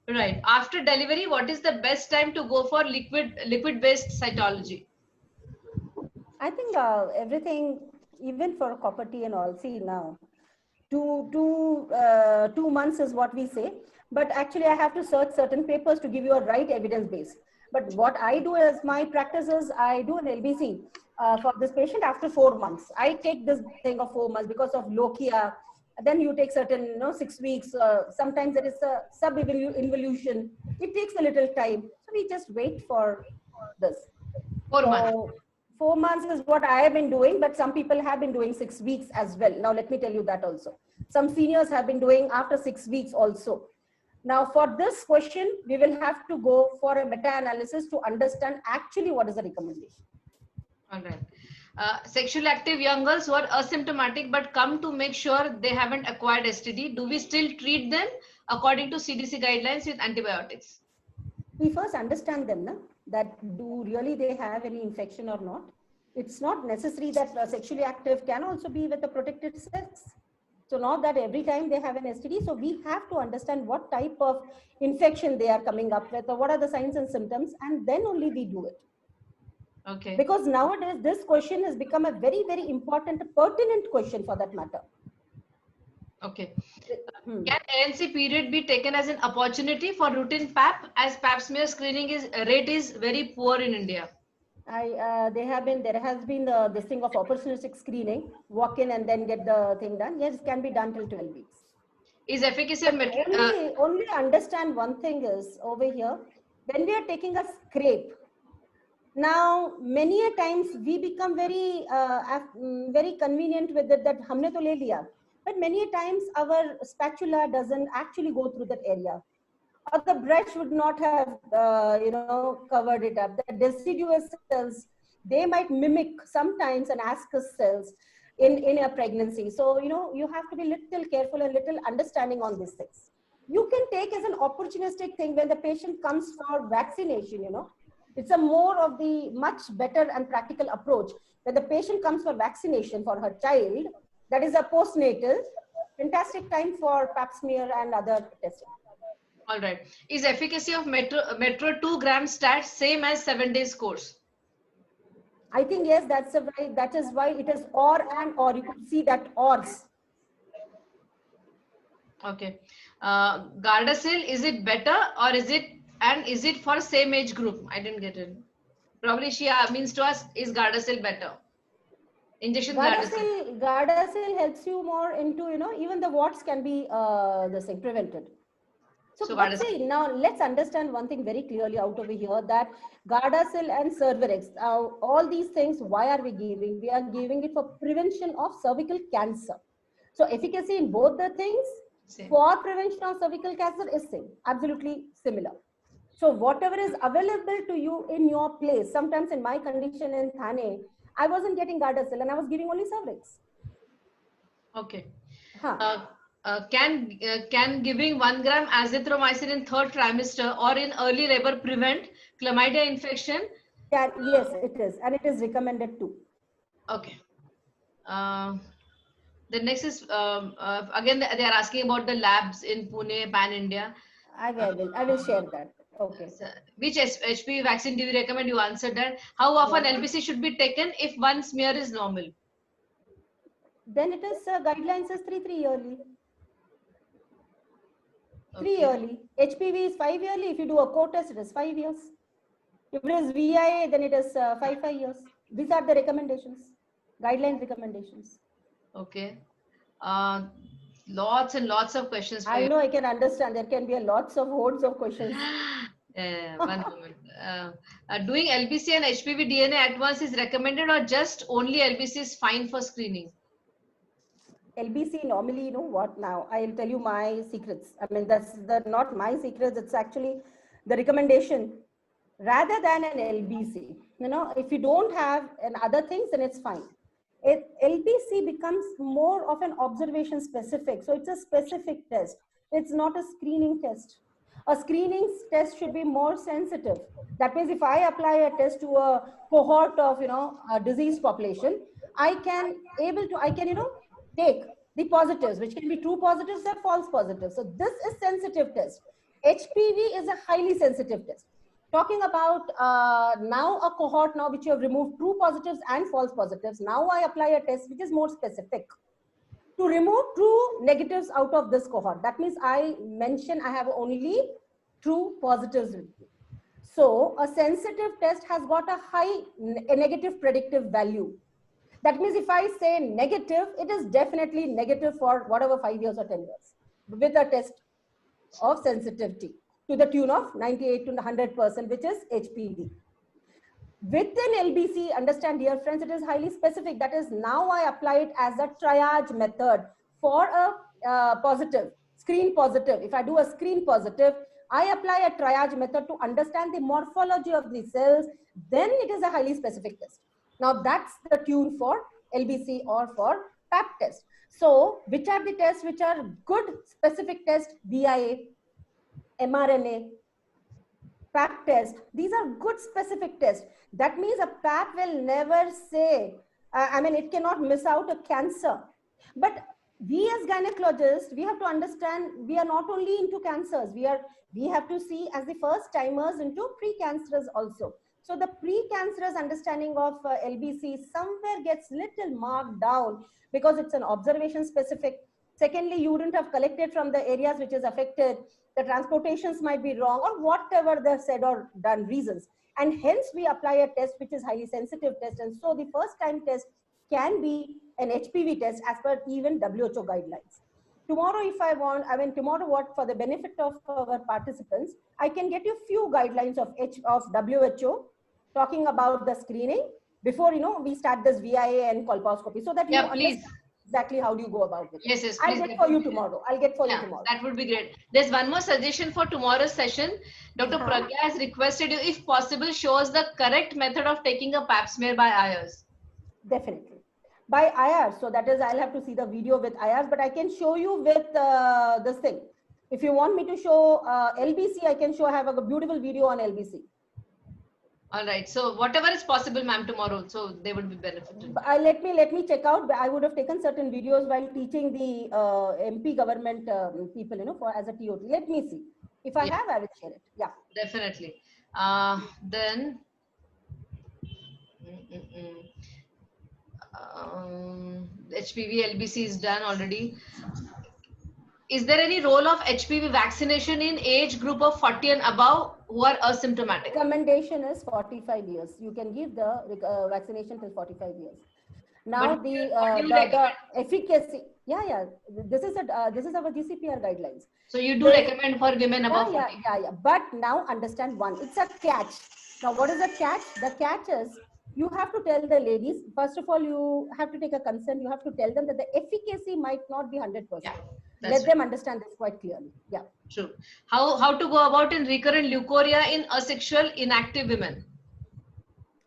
Right. After delivery, what is the best time to go for liquid-based cytology? I think everything, even for copper T and all, see now, 2 months is what we say. But actually, I have to search certain papers to give you a right evidence base. But what I do as my practice is I do an LBC for this patient after 4 months. I take this thing of 4 months because of lochia. Then you take certain, 6 weeks. Sometimes there is a sub-involution. It takes a little time. So we just wait for this. 4 months. 4 months is what I have been doing, but some people have been doing 6 weeks as well. Now, let me tell you that also. Some seniors have been doing after 6 weeks also. Now, for this question, we will have to go for a meta-analysis to understand actually what is the recommendation. All right. Sexually active young girls who are asymptomatic but come to make sure they haven't acquired STD, do we still treat them according to CDC guidelines with antibiotics? We first understand them, that do really they have any infection or not. It's not necessary that sexually active can also be with a protected sex. So not that every time they have an STD. So we have to understand what type of infection they are coming up with or what are the signs and symptoms, and then only we do it. Okay. Because nowadays this question has become a very, very important, pertinent question for that matter. Okay. Can ANC period be taken as an opportunity for routine PAP, as pap smear screening rate is very poor in India? There has been this thing of opportunistic screening, walk in and then get the thing done. Yes, it can be done till 12 weeks. Is efficacy of only understand one thing is over here, when we are taking a scrape, now many a times we become very very convenient with it that humne to le liya, but many a times our spatula doesn't actually go through that area, or the brush would not have covered it up. The deciduous cells, they might mimic sometimes an ascus cells in a pregnancy. So you have to be little careful and little understanding on these things. You can take as an opportunistic thing when the patient comes for vaccination. It's a more of the much better and practical approach. When the patient comes for vaccination for her child, that is a postnatal, fantastic time for pap smear and other testing. All right. Is efficacy of Metro 2 gram stat same as 7 days course? I think yes, that is why it is or and or. You could see that ors. Okay. Gardasil, is it better or is it for same age group? I didn't get it. Probably she means to us, is Gardasil better? Injection Gardasil helps you more into, even the warts can be prevented. So now let's understand one thing very clearly out over here, that Gardasil and Cervarix, all these things, why are we giving? We are giving it for prevention of cervical cancer. So efficacy in both the things for prevention of cervical cancer is same, absolutely similar. So whatever is available to you in your place, sometimes in my condition in Thane, I wasn't getting Gardasil and I was giving only Cervarix. Okay. Can giving 1 gram azithromycin in 3rd trimester or in early labor prevent chlamydia infection? Yes, it is, and it is recommended too. Okay. The next is again they are asking about the labs in Pune, Pan India. I will share that. Okay. Which HPV vaccine do you recommend? You answered that. How often LBC should be taken if one smear is normal? Then it is guidelines is 3 yearly. 3 yearly. HPV is 5 yearly. If you do a co-test, it is 5 years. If it is VIA, then it is 5 years. These are the recommendations, guideline recommendations. Okay. Lots and lots of questions. I know, I can understand. There can be lots of hordes of questions. One moment. Doing LBC and HPV DNA at once is recommended, or just only LBC is fine for screening? LBC normally, you know what now, I'll tell you my secrets. I mean, that's not my secrets, it's actually the recommendation rather than an LBC. You know, if you don't have and other things, then it's fine. LBC becomes more of an observation specific. So it's a specific test. It's not a screening test. A screening test should be more sensitive. That means if I apply a test to a cohort of, you know, a diseased population, I can, you know, take the positives, which can be true positives or false positives. So this is sensitive test. HPV is a highly sensitive test. Talking about now a cohort now which you have removed true positives and false positives. Now I apply a test which is more specific to remove true negatives out of this cohort. That means I mention I have only true positives with me. So a sensitive test has got a negative predictive value. That means if I say negative, it is definitely negative for whatever 5 years or 10 years with a test of sensitivity to the tune of 98 to 100%, which is HPV. Within LBC, understand dear friends, it is highly specific. That is now I apply it as a triage method for a positive, screen positive. If I do a screen positive, I apply a triage method to understand the morphology of the cells, then it is a highly specific test. Now that's the tune for LBC or for PAP test. So which are the tests which are good specific tests? BIA, mRNA, PAP test. These are good specific tests. That means a PAP will never say, I mean, it cannot miss out a cancer. But we as gynecologists, we have to understand we are not only into cancers, we have to see as the first timers into precancerous also. So the precancerous understanding of LBC somewhere gets little marked down because it's an observation specific. Secondly, you wouldn't have collected from the areas which is affected. The transportations might be wrong or whatever they've said or done reasons. And hence we apply a test which is highly sensitive test. And so the first time test can be an HPV test as per even WHO guidelines. Tomorrow, if I want, I mean, tomorrow what, for the benefit of our participants, I can get you few guidelines of WHO talking about the screening before, you know, we start this VIA and colposcopy so that you understand exactly how do you go about it. Yes, yes. I'll get for you tomorrow. I'll get for you tomorrow. That would be great. There's one more suggestion for tomorrow's session. Dr. Pragya has requested you, if possible, show us the correct method of taking a pap smear by IRs. Definitely. By IRs. So that is, I'll have to see the video with IRs, but I can show you with this thing. If you want me to show LBC, I can show, I have a beautiful video on LBC. All right. So whatever is possible, ma'am, tomorrow, so they would be benefited. Let me check out. I would have taken certain videos while teaching the MP government people, you know, for as a TOT. Let me see. If I have, I will share it. Yeah. Definitely. Then. HPV LBC is done already. Is there any role of HPV vaccination in age group of 40 and above who are asymptomatic? Recommendation is 45 years. You can give the vaccination till 45 years. Now but the efficacy, this is our GCPR guidelines. So you do recommend for women above 40? Yeah. But now understand one, it's a catch. Now what is the catch? The catch is you have to tell the ladies, first of all, you have to take a consent. You have to tell them that the efficacy might not be 100%. Yeah, let them understand this quite clearly. Yeah. True. How to go about in recurrent leukorrhea in asexual inactive women?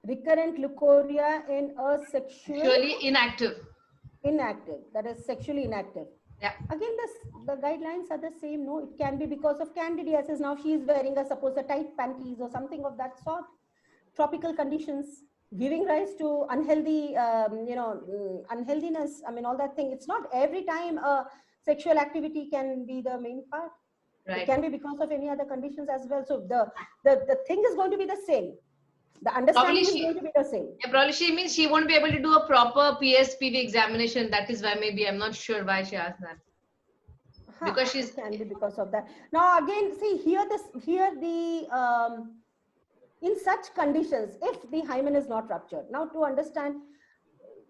Recurrent leukorrhea in sexually inactive. Inactive. That is sexually inactive. Yeah. Again, the guidelines are the same. No, it can be because of candidiasis. Now she is wearing suppose a tight panties or something of that sort. Tropical conditions giving rise to unhealthy, unhealthiness. I mean, all that thing. It's not every time sexual activity can be the main part. Right. It can be because of any other conditions as well. So the thing is going to be the same. The understanding is going to be the same. Yeah, probably she means she won't be able to do a proper PSPV examination. That is why maybe I'm not sure why she asked that. Because she's can be because of that. Now again, see in such conditions, if the hymen is not ruptured, now to understand,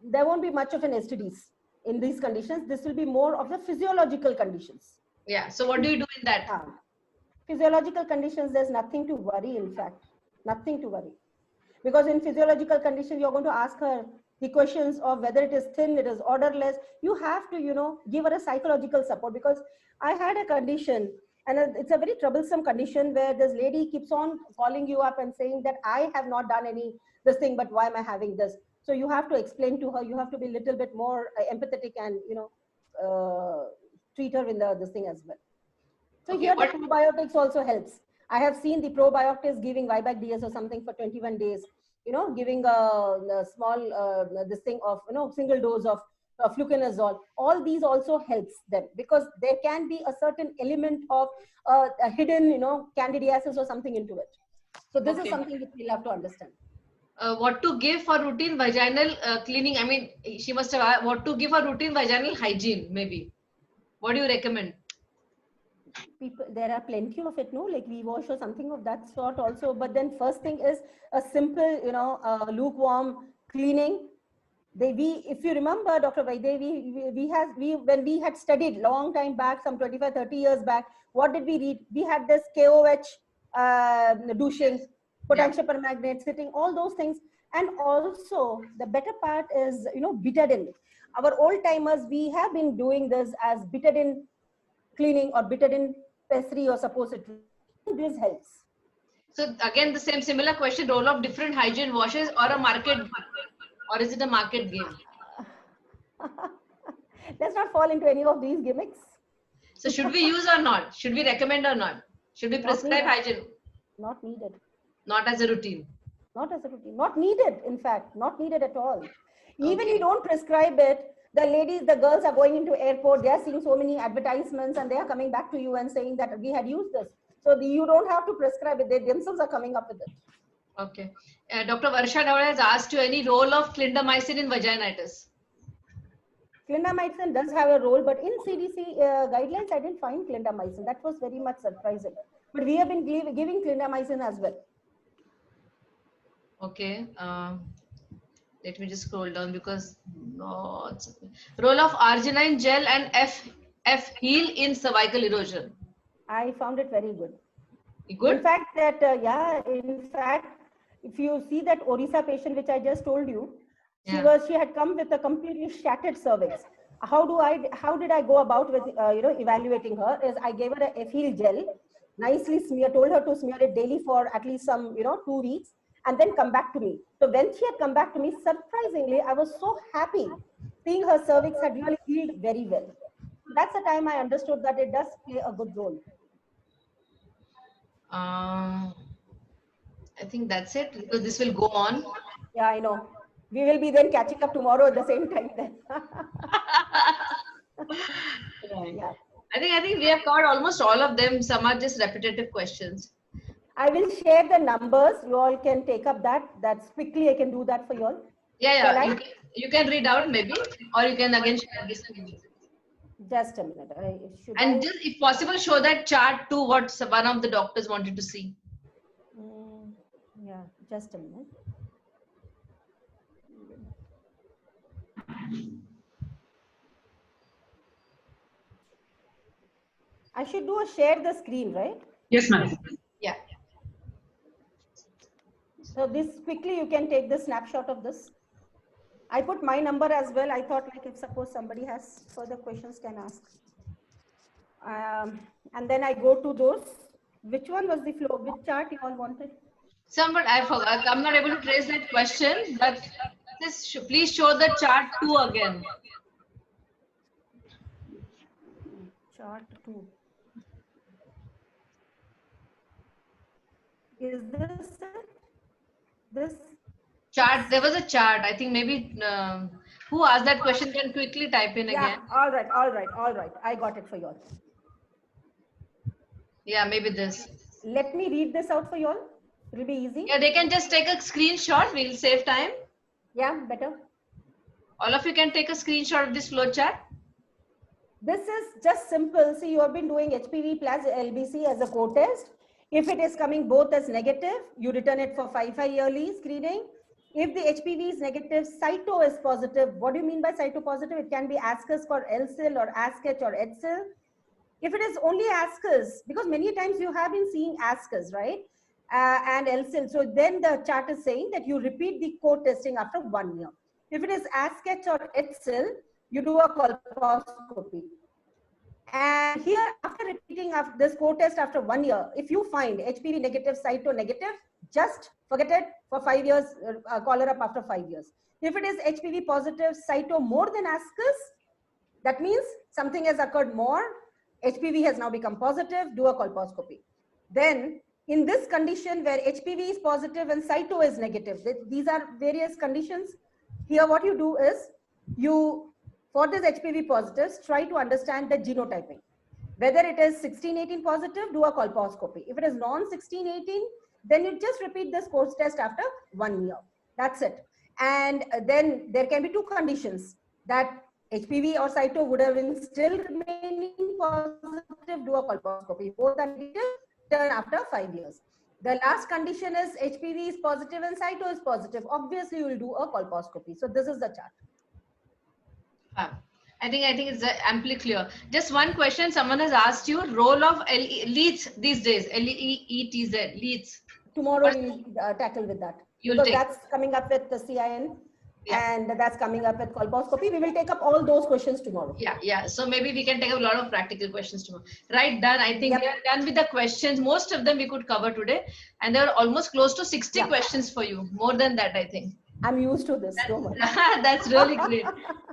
there won't be much of an STDs in these conditions. This will be more of the physiological conditions. Yeah. So what do you do in that? Physiological conditions, there's nothing to worry. In fact, nothing to worry. Because in physiological conditions, you're going to ask her, the questions of whether it is thin, it is odorless. You have to, you know, give her a psychological support, because I had a condition, and it's a very troublesome condition where this lady keeps on calling you up and saying that I have not done any this thing, but why am I having this? So you have to explain to her, you have to be a little bit more empathetic and, you know, treat her in this thing as well. So Okay, here the probiotics also helps. I have seen the probiotics giving Vibac DS or something for 21 days, you know, giving a small, this thing of, you know, single dose of fluconazole. All these also helps them, because there can be a certain element of a hidden, you know, candidiasis or something into it. So this is something which we'll have to understand. What to give for routine vaginal cleaning? I mean, she must have what to give for routine vaginal hygiene, maybe. What do you recommend? People, there are plenty of it, no, like V-wash or something of that sort also. But then first thing is a simple, you know, lukewarm cleaning. If you remember, Dr. Vaidevi, when we had studied long time back, some 25, 30 years back, what did we read? We had this KOH douching, potassium permanganate sitting, all those things. And also the better part is, you know, betadine. Our old timers, we have been doing this as betadine cleaning or betadine pessary or suppository. This helps. So again, the same similar question: role of different hygiene washes or a market, or is it a market game? Let's not fall into any of these gimmicks. So should we use or not? Should we recommend or not? Should we prescribe hygiene? Not needed. Not as a routine. Not as a routine. Not needed. In fact, not needed at all. Even you don't prescribe it. The ladies, the girls are going into airport. They are seeing so many advertisements, and they are coming back to you and saying that we had used this. So you don't have to prescribe it. They themselves are coming up with it. Okay. Dr. Varsha Dawda has asked you any role of clindamycin in vaginitis. Clindamycin does have a role, but in CDC guidelines, I didn't find clindamycin. That was very much surprising. But we have been giving clindamycin as well. Okay. Let me just scroll down because role of arginine gel and F heal in cervical erosion. I found it very good. Good. In fact, in fact, if you see that Orissa patient which I just told you, she had come with a completely shattered cervix. How did I go about with evaluating her? Is I gave her a F-heal gel, nicely told her to smear it daily for at least some 2 weeks, and then come back to me. So when she had come back to me, surprisingly, I was so happy seeing her cervix had really healed very well. So that's the time I understood that it does play a good role. I think that's it, because this will go on. Yeah, I know. We will be then catching up tomorrow at the same time then. Yeah. I think we have covered almost all of them. Some are just repetitive questions. I will share the numbers. You all can take up that. That's quickly. I can do that for you all. Yeah. You can read out maybe, or you can again share this. Just a minute. Just, if possible, show that chart to what one of the doctors wanted to see. Yeah, just a minute. I should do a share the screen, right? Yes, ma'am. Yeah. So this quickly, you can take the snapshot of this. I put my number as well. I thought like if suppose somebody has further questions, can ask. And then I go to those. Which one was the flow? Which chart you all wanted? But I forgot. I'm not able to trace that question. But please show the chart 2 again. Chart 2. Is this it? This chart? There was a chart. I think maybe who asked that question can quickly type in again. All right. I got it for you all. Yeah, maybe this. Let me read this out for you all. It will be easy. Yeah, they can just take a screenshot. We'll save time. Yeah, better. All of you can take a screenshot of this flow chart. This is just simple. See, you have been doing HPV plus LBC as a co-test. If it is coming both as negative, you return it for 5 yearly screening. If the HPV is negative, cyto is positive. What do you mean by cyto positive? It can be ASCUS for LCIL or ASCH or HCIL. If it is only ASCUS, because many times you have been seeing ASCUS, right? And LCIL. So then the chart is saying that you repeat the co-testing after 1 year. If it is ASCET or Etzel, you do a colposcopy. And here, after repeating this co-test after 1 year, if you find HPV negative, cyto negative, just forget it for 5 years, call her up after 5 years. If it is HPV positive, cyto more than ascus, that means something has occurred more, HPV has now become positive, do a colposcopy. Then, in this condition where HPV is positive and cyto is negative, these are various conditions. Here what you do is, for this HPV positives, try to understand the genotyping. Whether it is 16-18 positive, do a colposcopy. If it is non-16-18, then you just repeat this course test after 1 year. That's it. And then there can be two conditions, that HPV or cyto would have been still remaining positive, do a colposcopy. Both are negative, turn after 5 years. The last condition is HPV is positive and cyto is positive. Obviously, you will do a colposcopy. So this is the chart. I think it's amply clear. Just one question someone has asked you: role of leads these days. LEETZ leads. Tomorrow we'll tackle with that. Because that's coming up with the CIN. Yeah. And that's coming up with colposcopy. We will take up all those questions tomorrow. Yeah. So maybe we can take up a lot of practical questions tomorrow. Right, done. I think we are done with the questions. Most of them we could cover today. And there are almost close to 60 questions for you. More than that, I think. I'm used to this. Don't worry. That's really great.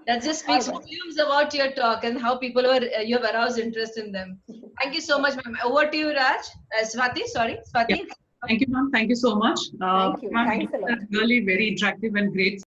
That just speaks volumes about your talk and how people you have aroused interest in them. Thank you so much, ma'am. Over to you, Raj. Swati, sorry. Swati. Yeah. Thank you, ma'am. Thank you so much. Thank you. Thanks a lot. Really very interactive and great.